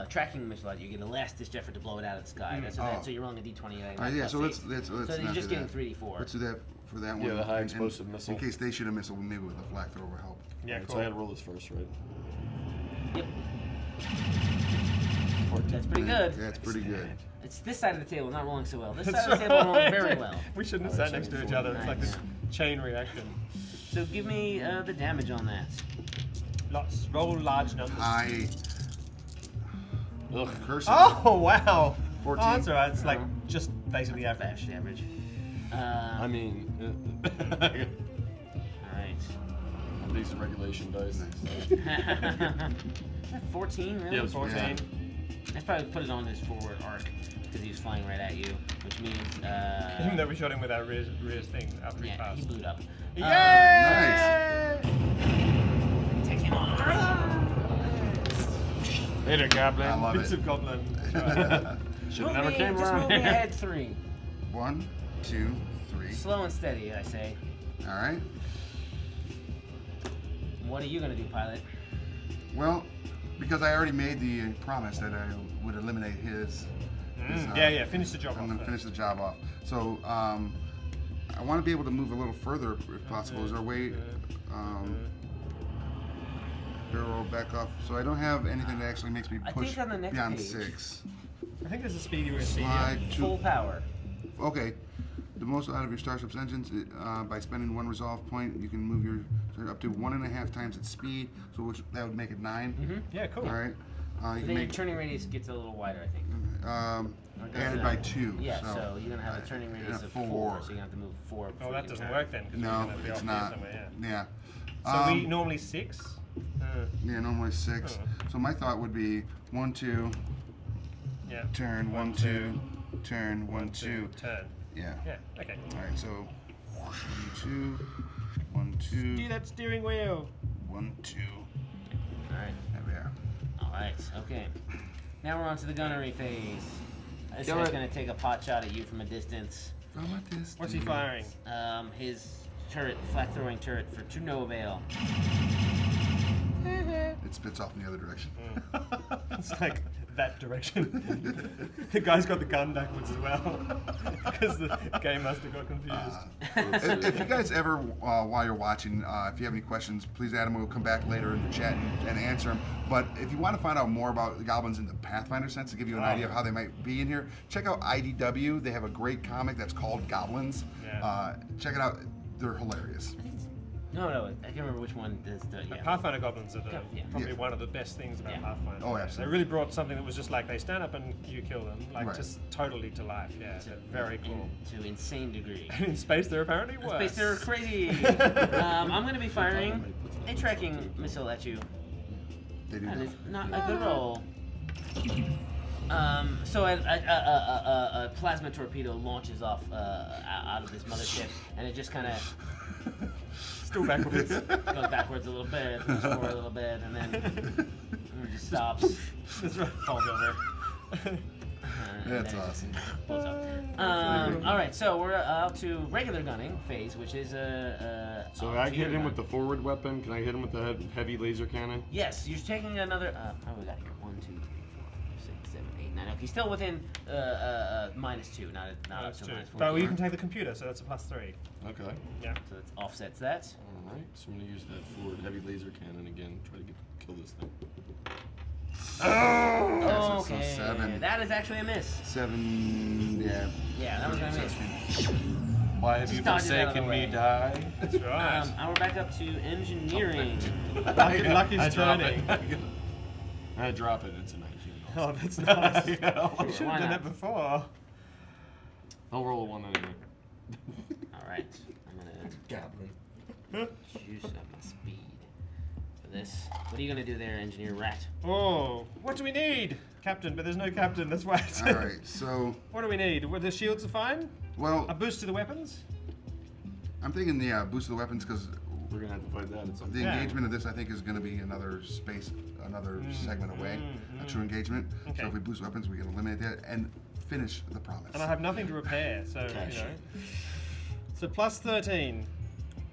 tracking missile at you, get a last ditch effort to blow it out of the sky. That's Oh. so you're rolling a d20. All right, yeah. So let's So not you're just do getting that. 3d4. Let's do that for that one. Yeah, the high And- explosive missile. In case they shoot a missile, maybe with the flak thrower will help. Yeah, Alright, cool. So I had to roll this first, right? Yep. That's pretty good. Yeah, it's pretty good. It's this side of the table not rolling so well. This That's side of the table rolling right. very well. We shouldn't have sat next to each other. It's like this chain reaction. So give me the damage on that. Lots. Roll large numbers. High Ugh. cursing. Oh, wow. 14. Oh, that's alright. It's like just basically average. That's average. I mean, All right. these are regulation dice. 14, really? Yeah, it was 14. Yeah. Let's probably put it on his forward arc because he was flying right at you, which means Even though we shot him with our rear thing after he yeah, passed. he blew it up. Yay! Take him off. Later, Goblin. I love Bits it. of goblin. Should Move never me, came just around move me here. ahead 3. 1, 2, 3. Slow and steady, I say. All right. What are you gonna do, pilot? Well, because I already made the promise that I would eliminate his. Yeah. Finish the job I'm off. going to finish the job off. So I want to be able to move a little further if possible. Is there a way? Barrel back off. So I don't have anything that actually makes me I push think on the next beyond page. 6. I think there's a speedy way. Slide Full to. power. Okay. The most out of your Starship's engines, by spending 1 resolve point, you can move your up to 1.5 times its speed. So that would make it 9. Yeah, cool. All right. You Then can your make turning radius gets a little wider, I think. added by 2. Yeah, so you're gonna have a turning radius of 4, so you're gonna have to move 4. Oh, that doesn't work then. 'Cause we're No, gonna be it's off not. here somewhere, Yeah. So we normally 6. Yeah, normally 6. So my thought would be 1, 2, Yeah. turn, 1, 2, turn, 1, 2. Turn. Yeah. Yeah. Okay. All right. So 1, 2, 1, 2. Do that steering wheel. 1, 2. All right. There we are. All right. Okay. Now we're on to the gunnery phase. This Kill guy's it. gonna take a pot shot at you from a distance. From a distance. What's he firing? His turret, flat throwing turret, to no avail. It spits off in the other direction. It's like that direction. The guy's got the gun backwards as well. Because the game master got confused. If you guys ever, while you're watching, if you have any questions, please add them. We'll come back later in the chat and answer them. But if you want to find out more about the goblins in the Pathfinder sense, to give you an idea of how they might be in here, check out IDW. They have a great comic that's called Goblins. Yeah. Check it out. They're hilarious. No, I can't remember which one does the. Yeah. Pathfinder goblins are Yeah. probably one of the best things about Yeah. Pathfinder. Oh, They absolutely. really brought something that was just like they stand up and you kill them, like Right. just totally to life. Yeah, very cool. To insane degree. In space, they're apparently worse. Space, they're crazy. I'm gonna be firing a tracking missile at you. They do. That is not a good roll. So a plasma torpedo launches off out of this mothership, and it just kind of Still backwards. goes backwards a little bit, moves forward a little bit, and then it just stops, That's right. falls over. That's awesome. Blows up. All right, so we're out to regular gunning phase, which is So I hit him with the forward weapon. Can I hit him with the heavy laser cannon? Yes, you're taking another. Oh, we got here 1, 2, 3, 4, 5, 6, 7, 8, 9. Okay, still within -2, not up to -4. But you can take the computer, so that's a +3. Okay. Yeah. So that offsets that. All right. So I'm gonna use that forward heavy laser cannon again. Try to kill this thing. Oh, so Okay, 7. that is actually a miss. 7. Yeah. Yeah, that was my miss. Why have you Dodge it out of the forsaken way. me, die? That's right. And we're back up to engineering. Lucky's I drop turning. it. I drop it. It's a 19. Oh, that's nice. You Yeah. should Why have done not? that before. I'll roll a 1 anyway. All right, I'm gonna Goblin. choose up my speed for this. What are you gonna do there, engineer rat? Oh, what do we need? Captain, but there's no captain, that's why it's... All right. So, What do we need? Well, the shields are fine? well, A boost to the weapons? I'm thinking the boost of the weapons because We're gonna have to fight that at some the point. Yeah. engagement of this, I think, is going to be another segment away, a true engagement. Okay. So if we boost weapons, we can eliminate that and finish the promise. And I have nothing to repair, so, Cash. you know. So +13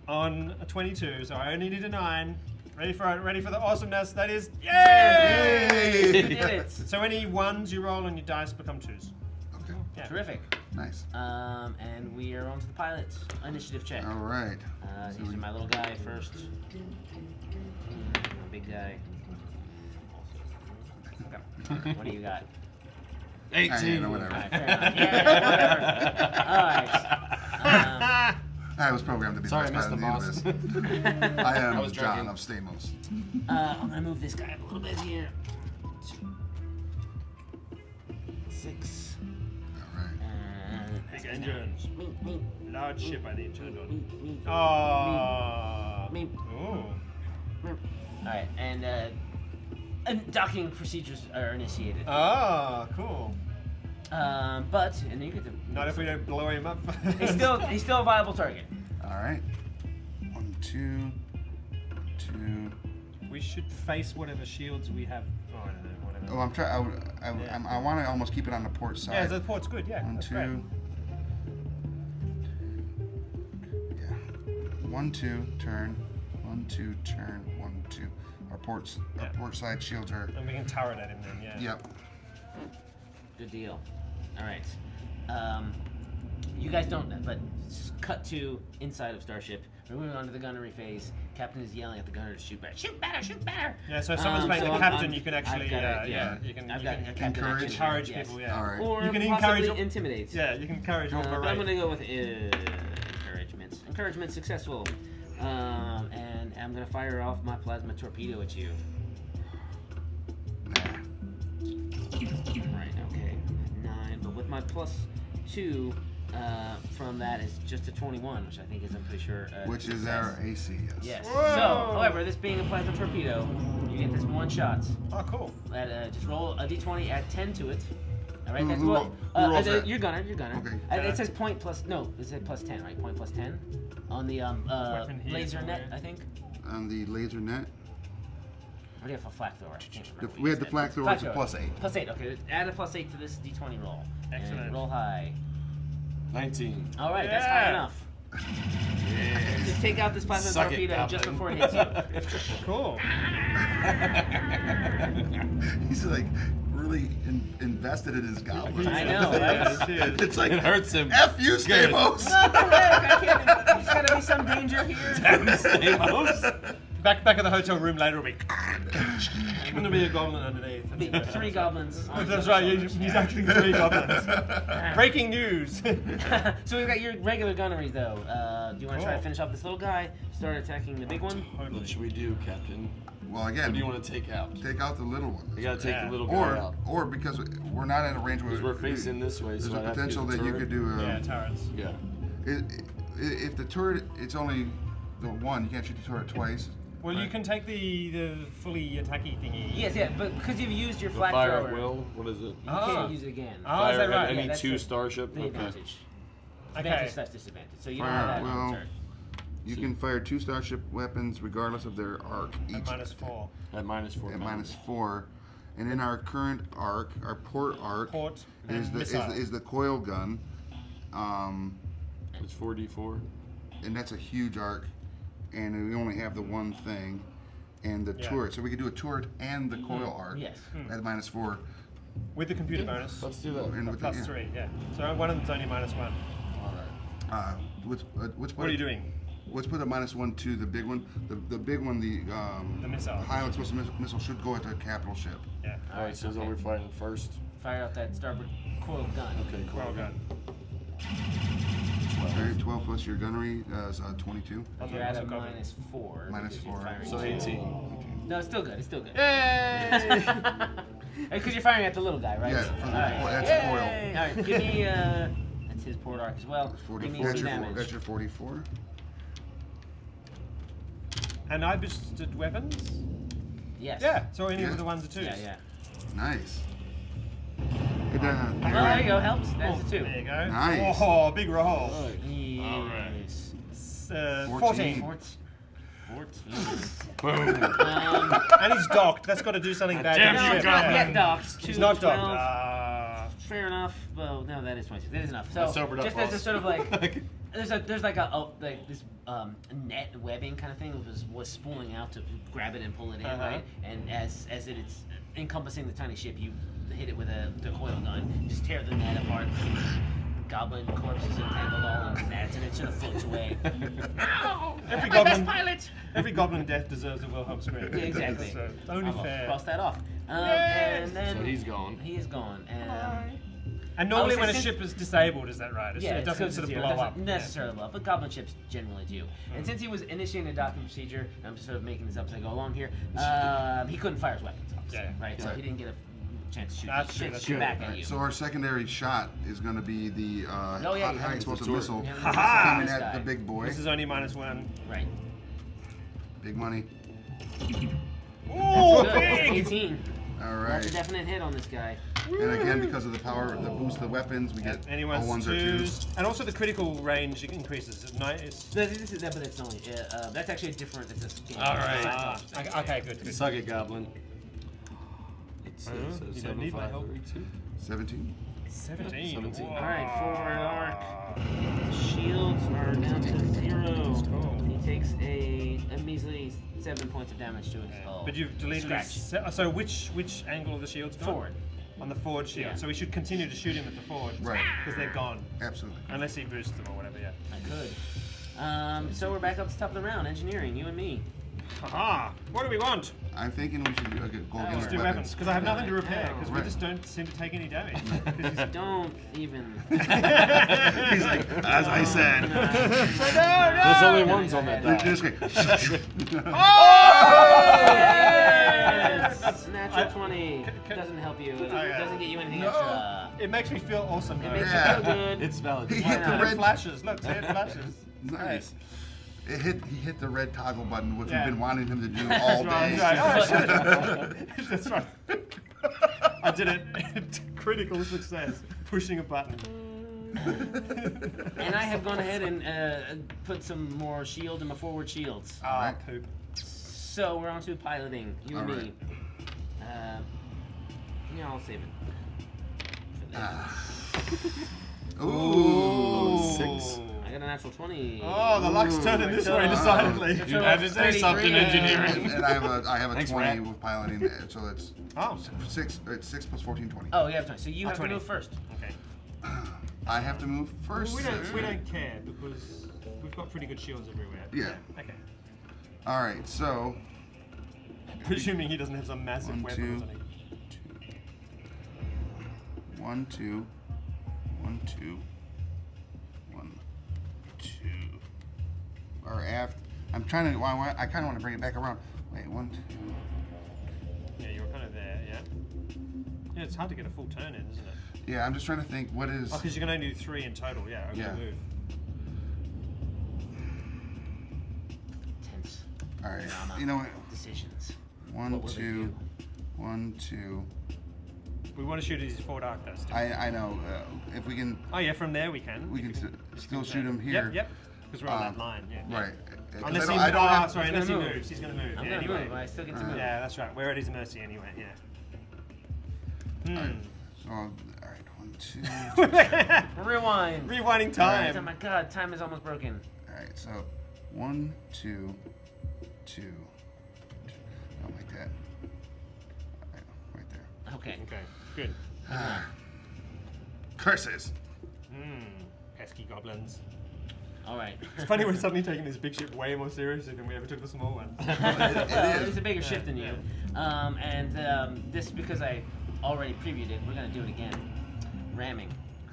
on a 22, so I only need a 9. Ready for it, ready for the awesomeness, that is... Yay! You did it. So any 1s you roll on your dice become 2s. Okay. Yeah. Terrific. Nice. And we are on to the pilot initiative check. All right. So These are my little guy first. My big guy. Okay. What do you got? 18. No, whatever. All right, fair enough. Yeah, whatever. I was programmed to be Sorry, the best I pilot missed in the the universe. I am I was John joking. of Stamos. I'm gonna move this guy up a little bit here. 6. All right. Big engines. Me. Large ship I need turned on. Me. Oh. Me. Ooh. Alright, and docking procedures are initiated. Ah, cool. But, and you get to. Not if we don't blow him up. He's still a viable target. All right. 1, 2, 2. We should face whatever shields we have. Oh, I don't know, whatever. Oh, I'm trying. I want to almost keep it on the port side. Yeah, the port's good. Yeah, 1, that's 2. great. Yeah. 1, 2. Turn. 1, 1/2 turn 1/2. Our port side shields are. And we can turret at him then, yeah. Yep. Good deal. All right. You guys don't, but cut to inside of Starship. We're moving on to the gunnery phase. Captain is yelling at the gunner to shoot better. Shoot better! Shoot better! Yeah, so if someone's playing so the captain, you can actually, I've got you can encourage encourage yes. people, yeah. All right. Or You can possibly encourage- intimidate. Yeah, you can encourage or But I'm berate. going to go with encouragement. Encouragement successful. And I'm going to fire off my plasma torpedo at you. Right, okay. 9, but with my +2 from that is just a 21, which I think is, I'm pretty sure. Which is our AC, yes. Yes. Whoa. So, however, this being a plasma torpedo, you get this one shot. Oh, cool. Just roll a d20, add 10 to it. All right, Who- that's who what. ro- who rolls that? You're gunner. Okay. It says point plus. No, it said plus 10, right? Point plus 10 on the Weapon here laser net, somewhere. I think. On the laser net, What do you have for flak thrower? I can't remember what we you had the said. flak thrower, it's a +8. +8. Okay, add a +8 to this d20 roll. Excellent. And roll high. 19. All right, that's high Yeah. enough. Yes. Just take out this plasma Suck it, torpedo just Captain. before it hits you. Cool. He's like really invested in his goblin. I know, right? Cheers. It's like It hurts him. F you, Good. Stamos. What the heck? I can't. There's gotta be some danger here. Stamos. Back at the hotel room later will be. Going to be a goblin underneath. Be 3 goblins. Oh, that's right. He's actually 3 goblins. Breaking news. So we've got your regular gunnery though. Do you want to try to Cool. finish off this little guy? Start attacking the big one? What should we do, Captain? Well, What again, do you want to take out? take out the little one. We gotta take Yeah. the little guy out. Or because we're not at a range where Because we're facing this way, there's so a I'd have to potential use the that you turret. could do. Yeah, turrets. Yeah. If the turret, it's only the one. You can't shoot the turret twice. Well, you Right. can take the fully attacky thingy. Yes, yeah, but because you've used your The flak fire thrower, at will. What is it? you Ah. can't use it again. Oh, is Fire that at right? any Yeah, that's 2 the- starship. The Okay. advantage. Okay. Advantage slash disadvantage. So you don't Fire have at that on will. turn. You can fire 2 starship weapons regardless of their arc. At Each -4. At -4. at -4. And in our current arc, our port arc Port is and the missile. is the coil gun, It's 4d4. and that's a huge arc, and we only have the one thing, and the Yeah. turret. So we could do a turret and the coil arc Yes. at -4. With the computer bonus. Let's do that. And with the- Plus 3, yeah. So one of them's only -1. What are you doing? Let's put a -1 to the big one. The big one, the missile. Highland Explosive missile should go at the capital ship. Yeah. Alright, so we're fighting first. Fire out that starboard coil gun. Okay, cool. Well done. Okay, 12 plus your gunnery is 22. If you're at a -4. because you're -4. firing So two. 18. No, it's still good. It's still good. Yay! Because you're firing at the little guy, right? Yeah, for the- All right. that's a coil. Yay! All right, give me. That's his port arc as well. Give me 44. some damage. That's your 44. And I boosted weapons? Yes. Yeah, so any Yeah. of the 1s or 2s. Yeah, yeah. Nice. Well, there you go. Helps. That's a 2. There you go. Nice. Oh, big roll. Yes. 14. 14. And he's docked. That's got to do something bad. damn to the you, ship. Goblin. Not yet docked. He's 2, not 12. docked. Fair enough. Well, no, that is 26. That is enough. That's So sobered up, just as a boss. sort of like, there's like this net webbing kind of thing was spooling out to grab it and pull it in, right? And as it's encompassing the tiny ship, you hit it with the coil gun, just tear the net apart. Goblin corpses entangled all in the nets, and it sort of floats away. Ow! Every My best goblin- pilot. Every goblin death deserves a Wilhelm scream. Yeah, exactly. So it's only I'll fair. cross that off. Yes! And then So he's gone. He is gone. And normally Oh, so when a since- ship is disabled, is that right? Yeah, It it's doesn't goes to sort of zero. blow It doesn't up. necessarily blow up, but goblin ships generally do. And since he was initiating a docking procedure, I'm just sort of making this up as I go along here, he couldn't fire his weapons, obviously, Yeah. right? So Right. he didn't get a chance to shoot, That's true, that's shoot good. back at Alright, you. so our secondary shot is going to be the Oh, yeah, you high have explosive the turret. missile You have Ha-ha! coming this at guy. the big boy. This is only -1. Right. Big money. Oh, Good. big! 18. All That's a right. definite hit on this guy. And again, because of the power, the boost of the weapons, we get Anyone's all ones or twos. 2s. And also the critical range increases. It's This is that, but it's only that's actually a different. It's a game. All right. okay, good. Suck it, Goblin. It's You don't need my help. 17. 17. 17. Whoa. All right, forward arc. Shields are down to 0. Cool. He takes a measly 7 points of damage to his skull. But you've deleted his... So which angle of the shield's gone? Forward. On the forward shield. Yeah. So we should continue to shoot him at the forward. Right. Because they're gone. Absolutely. Unless he boosts them or whatever, yeah. I could. So we're back up to the top of the round. Engineering, you and me. Haha! What do we want? I'm thinking we should go Let's against Do weapons. Because I have nothing to repair. Because we Right. just don't seem to take any damage. Don't even. He's like, as I said. There's only ones on that die. This guy. Yes! Natural 20 doesn't help you. It doesn't get you anything extra. It makes me feel awesome. It though. makes Yeah. you feel good. It's valid. He Why hit the not? And it red. flashes. Look, see, it flashes. Nice. He hit the red toggle button, which Yeah. we've been wanting him to do all day. That's right. That's right. I did it. Critical success. Pushing a button. And I have gone ahead and put some more shield in my forward shields. Ah, Right. poop. So we're on to piloting, you and All me. Yeah, I'll save it. For this. Ooh. 6. I got a natural 20. Oh, the luck's turning this way decidedly. You had to say something, engineering. And I have a Thanks, 20 Rat. with piloting, so it's Oh. 6. It's 6 plus 14, 20. Oh, you have 20. So you have 20. to move first. Okay. I have to move first. We don't care because we've got pretty good shields everywhere. Yeah. Okay. All right, so Presuming he doesn't have some massive 1, weapon 2, or something. 1, 2, 1, 2, 1, 2. Or aft. I'm trying to. I kind of want to bring it back around. Wait, 1, 2. Yeah, you were kind of there, yeah. Yeah, it's hard to get a full turn in, isn't it? Yeah, I'm just trying to think. What is? Oh, because you can only do 3 in total, yeah. Okay, Yeah. move. Tense All right. drama. You know what? Decisions. 1, What will they 2, do? 1, 2. We want to shoot his forward arc, though. Still. I know. If we can, Oh, yeah, from there we can. we You can still shoot him Yep, here. yep. Because we're on that line, yeah. Right. 'Cause Unless he, I don't have. sorry, He's unless he gonna move. moves. He's going to move. I'm yeah, gonna anyway. move. I still get to move. Yeah, that's right. We're at his mercy anyway, yeah. So, all right. 1, 2. Rewind. Rewinding Oh time. my god, time is almost broken. All right. So 1, 2, 2. I don't like that. Right there. Okay. Okay, good. Curses. Pesky goblins. All right. It's funny we're suddenly taking this big ship way more seriously than we ever took the small one. It is. It's a bigger ship than you. This, because I already previewed it, we're going to do it again. Ramming.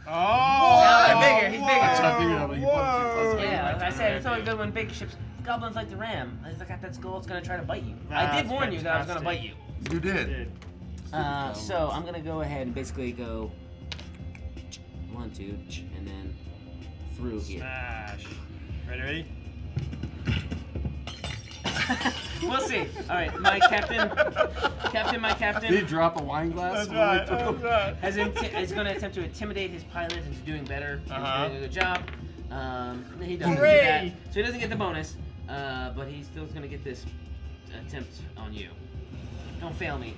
Oh! He's bigger, he's bigger. I figured out what you wanted to. Yeah, like I said, it's always good when big ships, goblins like to ram. It's got that skull, it's going to try to bite you. I did That's warn you that I was going to bite fantastic. you. You did. So I'm going to go ahead and basically go 1, 2, and then through here. Smash. Ready? We'll see. All right, my captain, my Did he captain drop a wine glass? That's right. is going to attempt to intimidate his pilot into doing better. He's doing a good job. He doesn't do Hooray! that, so he doesn't get the bonus, but he still's going to get this attempt on you. Don't fail me.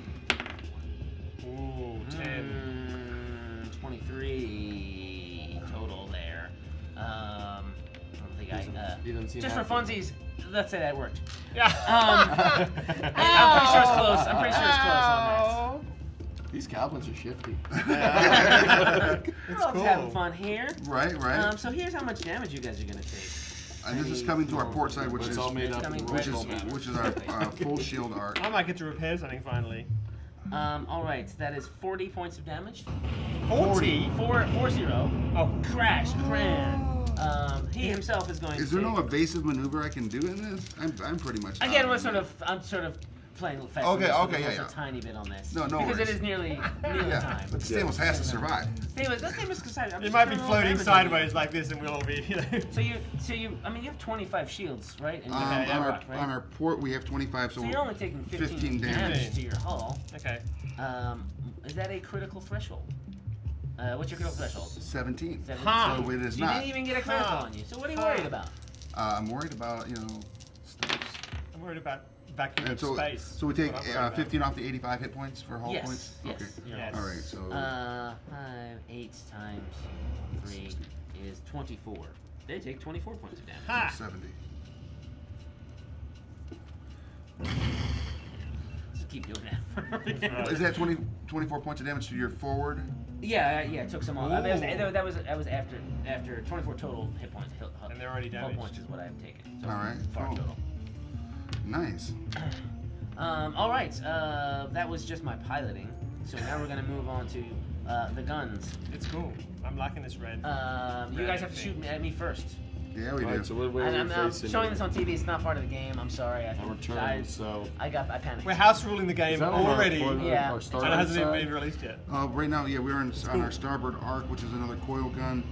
Ooh, 10. 23 total there. I don't think He doesn't seem just for happy. funsies, let's say that worked. Yeah. I'm pretty sure it's close. I'm pretty sure it's close on that. These goblins are shifty. We're all just having fun here. Right. Right. So here's how much damage you guys are gonna take. And this is coming to our port side, which But is it's all made up. coming in right roll from- matter. which is our full shield arc. I might get to repair something finally. All right, that is 40 points of damage. 40? 40. Oh, Crash, cran. He himself is going Is to. there no evasive maneuver I can do in this? I'm pretty much. out Again, of it. I'm sort of playing fast. Okay, and loose okay, just yeah. a tiny bit on this. No Because worries. it is nearly Yeah, time. but Stamos has to survive. Stamos decided. I'm it just might be throwing all floating damage on you. sideways like this and we'll all be, you know. So you, I mean, you have 25 shields, right? And you On have our rock, right? on our port we have 25, so So you're only taking 15 damage. damage to your hull. Okay. Is that a critical threshold? What's your critical threshold? 17. 17. Huh. So it is You not. didn't even get a critical Huh. on you. So what are you worried about? I'm worried about stuff. I'm worried about vacuum And of so space. so we take That's what I'm worried 15 off the 85 hit points for hull Yes. points. Yes. Okay. you're Yes. right. All right. So 8 times 3 is 24. They take 24 points of damage. Ha! 70. keep doing that. Is that 24 points of damage to your forward? Yeah, it took some off. I mean, that was after 24 total hit points. And they're already damaged. Points is what I've taken. So All right, far cool. total. Nice. All right, that was just my piloting. So now we're gonna move on to the guns. It's cool. I'm liking this red. You guys have to shoot at me first. Yeah, we do. Alright, so what I'm are we facing? showing this on TV. It's not part of the game. I'm sorry. Our turn, so... I panicked. We're house ruling the game Is that on already. Yeah. Our And it starboard hasn't even side? been released yet. Right now, yeah, we're on our starboard arc, which is another coil gun.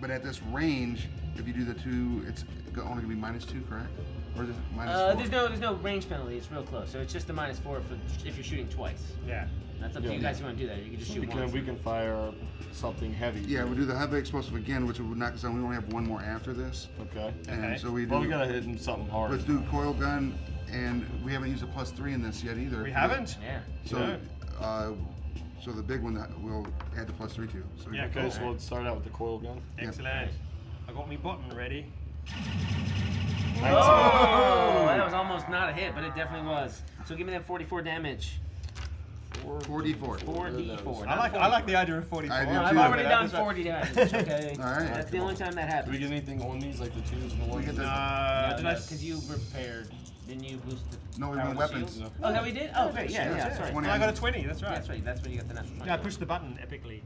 But at this range, if you do the 2, it's only going to be -2, correct? Or is it -4? There's no range penalty. It's real close. So it's just a -4 if you're shooting twice. Yeah. That's up to you guys if you want to do that. You can just shoot once. We can fire something heavy. Yeah, we'll do the heavy explosive again, which would knock us down. We only have one more after this. Okay. And so we do. Well, we gotta hit him something hard. Let's do coil gun, and we haven't used a +3 in this yet either. We haven't? Yeah. So, so the big one that we'll add the +3 to. So Yeah, Okay, cool. so let's start out with the coil gun. Excellent. I got me button ready. Oh, that was almost not a hit, but it definitely was. So give me that 44 damage. 4d4. 4d4. I like the idea of 44. I do I've too. already done 40 damage. Okay. All right. That's the only time that Do happens. we get anything on these, like the 2s and the 1s? get the- No, did I? because you repaired. Didn't you boost the No, we power went of the weapons. shield? Oh, that we did? Oh, great. Yeah, sorry. 20. I got a 20, that's right. That's right. That's when you got the natural 20. Yeah, I pushed the button epically.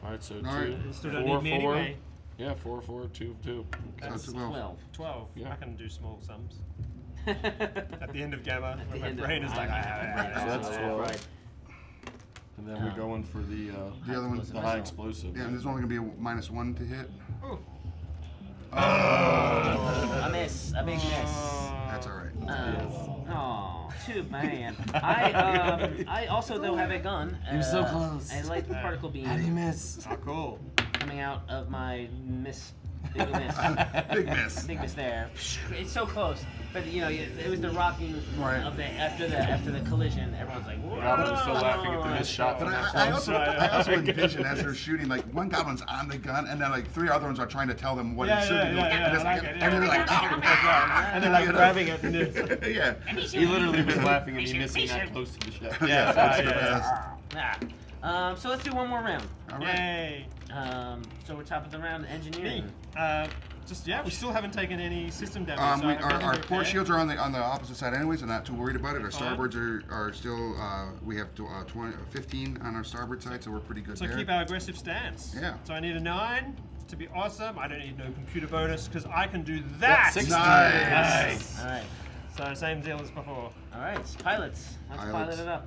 Alright, so All right. 2, Still don't 4, need me 4. anyway. Yeah, 4, 4, 2, 2. So it's 12. 12. 12. Yeah. I can do small sums. At the end of GAMA, when my brain is like, So that's 12. Right. And then we're going for the The other one. the high explosive. Yeah, and there's only going to be a -1 to hit. Ooh. A miss. A big miss. That's all right. Oh, too bad. I also though have a gun. You were so close. A light particle beam How do you miss? Oh, cool. coming out of my miss. Big miss. Big miss. Big miss there. It's so close, but you know it was the rocking Right. of the after the collision. Everyone's like, whoa. Goblin's still laughing at the missed shot. But I also envision as they're shooting, like one goblin's on the gun, and then like 3 other ones are trying to tell them what it should be doing. I like it. And then they're like, oh, And they're like grabbing it. And yeah. He literally was laughing at me missing that close to the ship. So let's do one more round. All right. Yay. So we're top of the round, engineering. We still haven't taken any system damage. So Our port shields are on the opposite side anyways. I'm not too worried about it. Our starboards are still we have 15 on our starboard side, so we're pretty good So there. keep our aggressive stance. Yeah. So I need a 9 to be awesome. I don't need no computer bonus because I can do that. 16. Nice. All right. So same deal as before. All right, pilots. Let's pilot it up.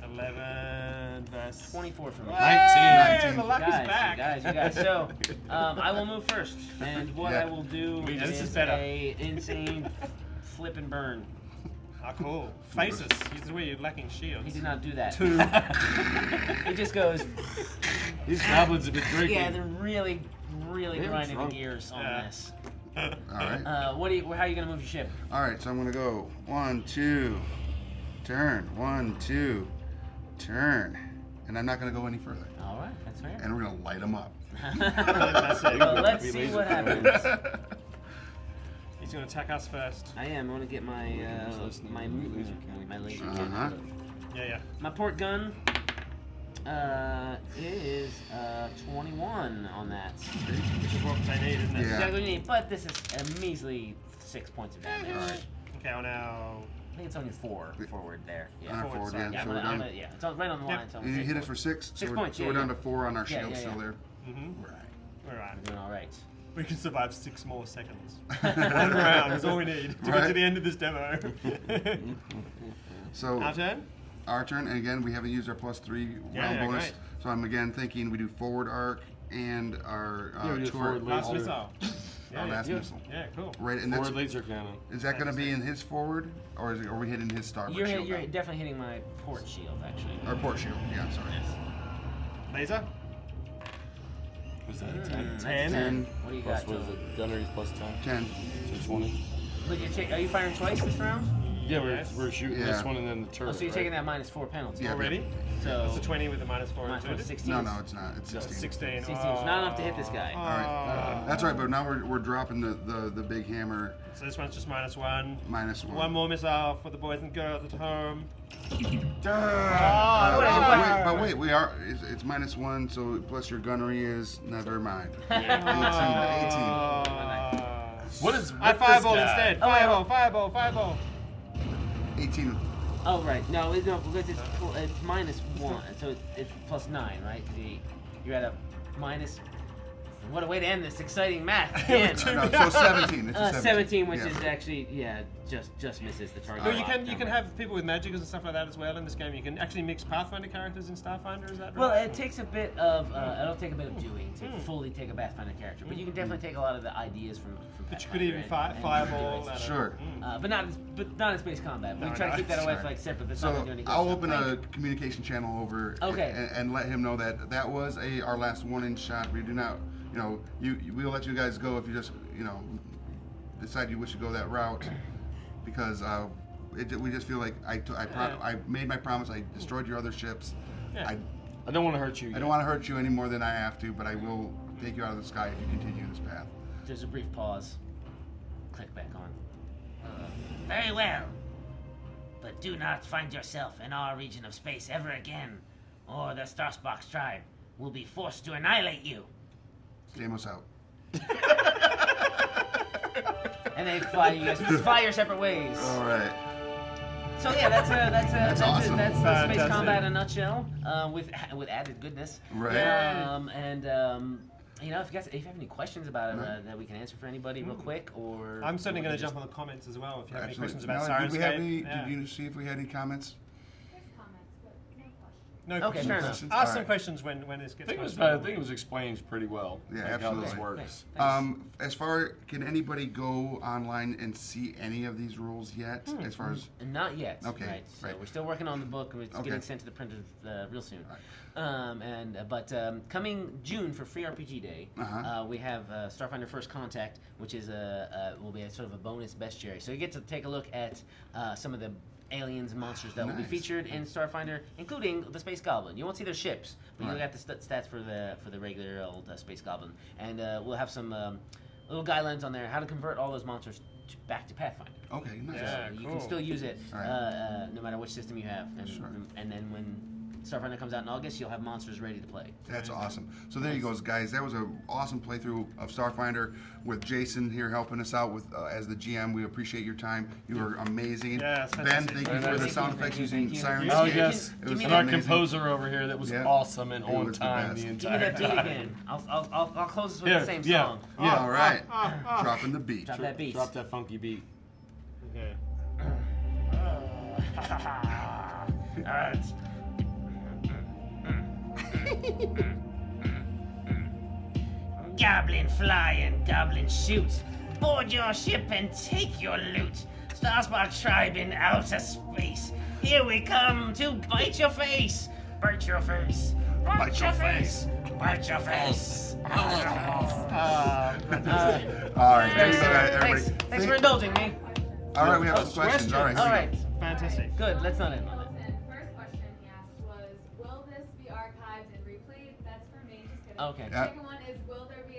11 versus 24 for me. 19. The luck is Guys, back. you guys. So, I will move first, and what I will do Yeah, this is is better. a insane flip and burn. Ah, cool. Faces. He's where you're lacking shields. He did not do that. 2. It just goes. These goblins have been drinking. Yeah, they're really They're grinding drunk. the gears on Yeah. this. All right. How are you gonna move your ship? All right. So I'm gonna go 1, 2, turn. 1, 2, turn. And I'm not gonna go any further. All right, that's fair. And we're gonna light them up. That's it. Well, let's see what happens. He's going to attack us first. I am. I want to get my my laser cannon. Uh-huh. Yeah. My port gun is 21 on that. Which is what they need, isn't it? Yeah. Exactly what you need, but this is a measly 6 points of damage. All right. Okay, on our... I think it's only 4 forward there. On Yeah, our forward, side. yeah. yeah, So we're down. it's right on the line. So And you hit it for 6. 6 so points, So yeah, we're down yeah. to 4 on our Yeah, shields yeah, still yeah. there. Mm-hmm. Right. All right. We're doing all right. We can survive 6 more seconds. One round is all we need to get Right. to the end of this demo. So Our turn? our turn, and again, we haven't used our +3 round bonus. great. So I'm again thinking we do forward arc and our we do turret, forward Last laser. missile. our last missile. Yeah, cool. Right, and that's, Forward laser cannon. is that going to be in his forward, or are we hitting his starboard You're shield? now? definitely hitting my port shield, actually. Or port shield, yeah, sorry. Laser? Was that a 10? That's 10. 10. What do you Plus, got? what is it? Gunnery's plus 10. 10. So 20. Look, are you firing twice this round? Yeah, Yes. we're shooting Yeah. this one and then the turret. Oh, so you're right? taking that -4 penalty. Yeah. Already? So That's a 20 with a -4 minus 4 included. 16. No, it's not. It's 16. 16. 16. It's not enough to hit this guy. All right. That's all right, but now we're dropping the big hammer. So this one's just -1. -1. One more missile for the boys and girls at home. But wait, we are. It's -1, so plus your gunnery is. Never mind. 18. What is I with this fireball guy? instead. Oh, yeah. Fireball. 18. Oh, right. No, because it's -1, so it's +9, right? Because you're at a minus. What a way to end this exciting math. Again. No, so 17. It's a 17, which Yeah. is actually just misses the target. No, you can have people with magic and stuff like that as well in this game. You can actually mix Pathfinder characters in Starfinder. Is that right? Well, it takes a bit of it'll take a bit of doing to fully take a Pathfinder character, but you can definitely take a lot of the ideas from But you Pathfinder could even and fireball. do it. Sure. But not in space combat. We No, try to no, keep that away sorry. for like separate. That's not So gonna do any good. I'll open a communication channel over Okay. and let him know that was our last warning shot. We do not, we'll let you guys go if you just, decide you wish to go that route, because we just feel like I made my promise. I destroyed your other ships. Yeah. I don't want to hurt you. I don't want to hurt you any more than I have to, but I will take you out of the sky if you continue this path. There's a brief pause. Click back on. Very well. But do not find yourself in our region of space ever again, or the Starsbox tribe will be forced to annihilate you. Stamos out. And they fly you guys fly your separate ways. All right. So yeah, that's awesome. That's the space Fantastic. combat in a nutshell, with added goodness. Right. If you have any questions about it that we can answer for anybody real quick, or I'm certainly we going to can jump on the comments as well if you have any Absolutely. questions about Now, did we have any? Sirenscape. Yeah. Did you see if we had any comments? There's comments, but no questions. No Okay, questions. fair enough. Questions? Ask All some right. questions when this I gets think posted. it was explained pretty well. Yeah, like, how this absolutely. works. As far, can anybody go online and see any of these rules yet? As far as Not yet. Okay, Right. So right. we're still working on the book. It's Okay. getting sent to the printers real soon. But coming June for Free RPG Day, we have Starfinder First Contact, which is will be a sort of a bonus bestiary. So you get to take a look at some of the aliens and monsters that will be Nice. featured in Starfinder, including the Space Goblin. You won't see their ships, but you'll Right. get the stats for the regular old Space Goblin, and we'll have some little guidelines on there how to convert all those monsters back to Pathfinder. okay, nice. Yeah. You cool. can still use it Right. no matter which system you have, and then when Starfinder comes out in August, you'll have monsters ready to play. That's awesome. So there you go, guys. That was an awesome playthrough of Starfinder with Jason here helping us out with as the GM. We appreciate your time. You were amazing. Yeah, it's Ben, fantastic. thank you Very for the nice. sound effects using Thank you. Sirenscape. Oh Give yes, me- It was give me and our amazing. composer over here that was Yeah. awesome and It on was the time best. the Give me entire that beat time. again. I'll close this with Yeah, the same yeah. song. Yeah. All right. Dropping the beat. Drop that beat. Drop that funky beat. Okay. Alright. Goblin fly and goblin shoot. Board your ship and take your loot. Starspark tribe in outer space. Here we come to bite your face. Bite your face. Bite your face. Bite your face. All right. Thanks, everybody. Thanks for indulging me. All right, we have some questions. All right. All here we right. Fantastic. Good. Let's not end on that. And first question he asked was, will this be archived and replayed? That's for me. Just kidding. Okay. Yeah. Second one is, will there be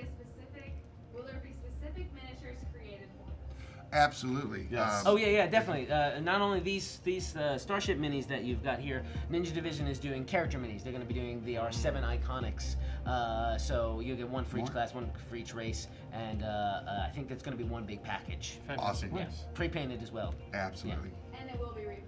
specific miniatures created for this? go. Absolutely. Yes. Oh yeah, definitely. Not only these Starship minis that you've got here, Ninja Division is doing character minis. They're going to be doing the R7 Iconics. So you'll get one for each More? class, one for each race, and I think that's going to be one big package. Fantastic. Awesome. Yeah, pre-painted as well. Absolutely. And it will be replayed.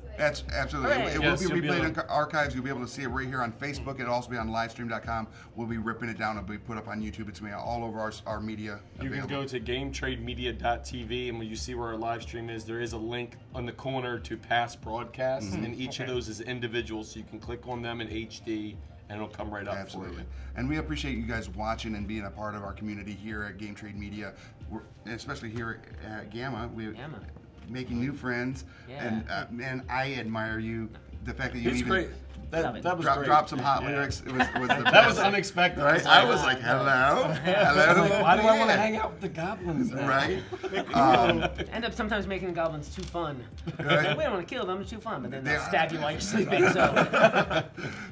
So That's absolutely. Hooray. It Yes, will you'll be be replayed able in archives. You'll be able to see it right here on Facebook. It'll also be on livestream.com. We'll be ripping it down. It'll be put up on YouTube. It's going to be all over our media. You can available. go to GameTradeMedia.tv, and when you see where our live stream is, there is a link on the corner to past broadcasts, and each of those is individual, so you can click on them in HD, and it'll come right up Absolutely. for you. And we appreciate you guys watching and being a part of our community here at Game Trade Media, and especially here at GAMA. Making new friends, Yeah. and man, I admire you. The fact that you It's even great. That was great. Drop some hot lyrics. It was the That was best. unexpected. Right? I was like, hello, hello. Why do I want to hang out with the goblins now? Right? End up sometimes making goblins too fun. Right. We don't want to kill them; it's too fun. But then they'll They are. stab you while you're sleeping. So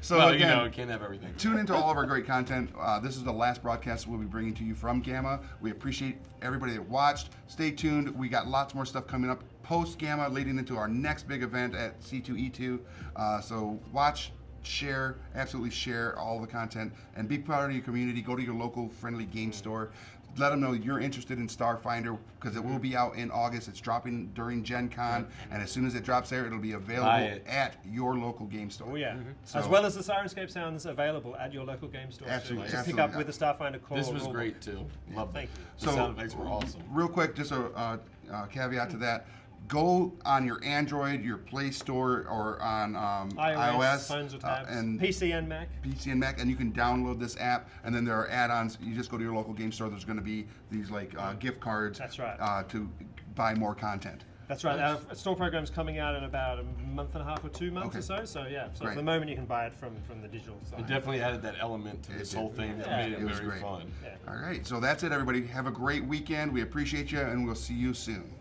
So Well, again, you know, can't have everything. tune into all of our great content. This is the last broadcast we'll be bringing to you from GAMA. We appreciate everybody that watched. Stay tuned. We got lots more stuff coming up post GAMA, leading into our next big event at C2E2. So watch, share, absolutely share all the content, and be part of your community. Go to your local friendly game store. Let them know you're interested in Starfinder, because it will be out in August. It's dropping during Gen Con, and as soon as it drops there, it'll be available at your local game store. Oh yeah, So- as well as the Sirenscape sounds available at your local game store. Absolutely, too. Just pick absolutely. up with the Starfinder core. This was rulebook. great too. Love Thank that. you. The So- sound effects were awesome. Real quick, just a caveat to that. Go on your Android, your Play Store, or on iOS, phones or tabs, and PC and Mac. PC and Mac, and you can download this app. And then there are add-ons. You just go to your local game store. There's going to be these like gift cards. That's right. To buy more content. That's right. Our store program's coming out in about a month and a half or 2 months Okay. or so. So yeah, so Great. for the moment you can buy it from the digital It side. definitely added that element to It this did. whole thing that Yeah. made it It was very great. fun. Yeah. All right. So that's it, everybody. Have a great weekend. We appreciate you, and we'll see you soon.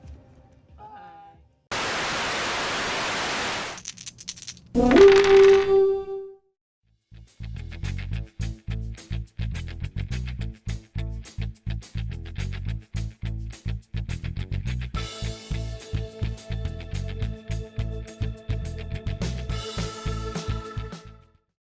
Bye.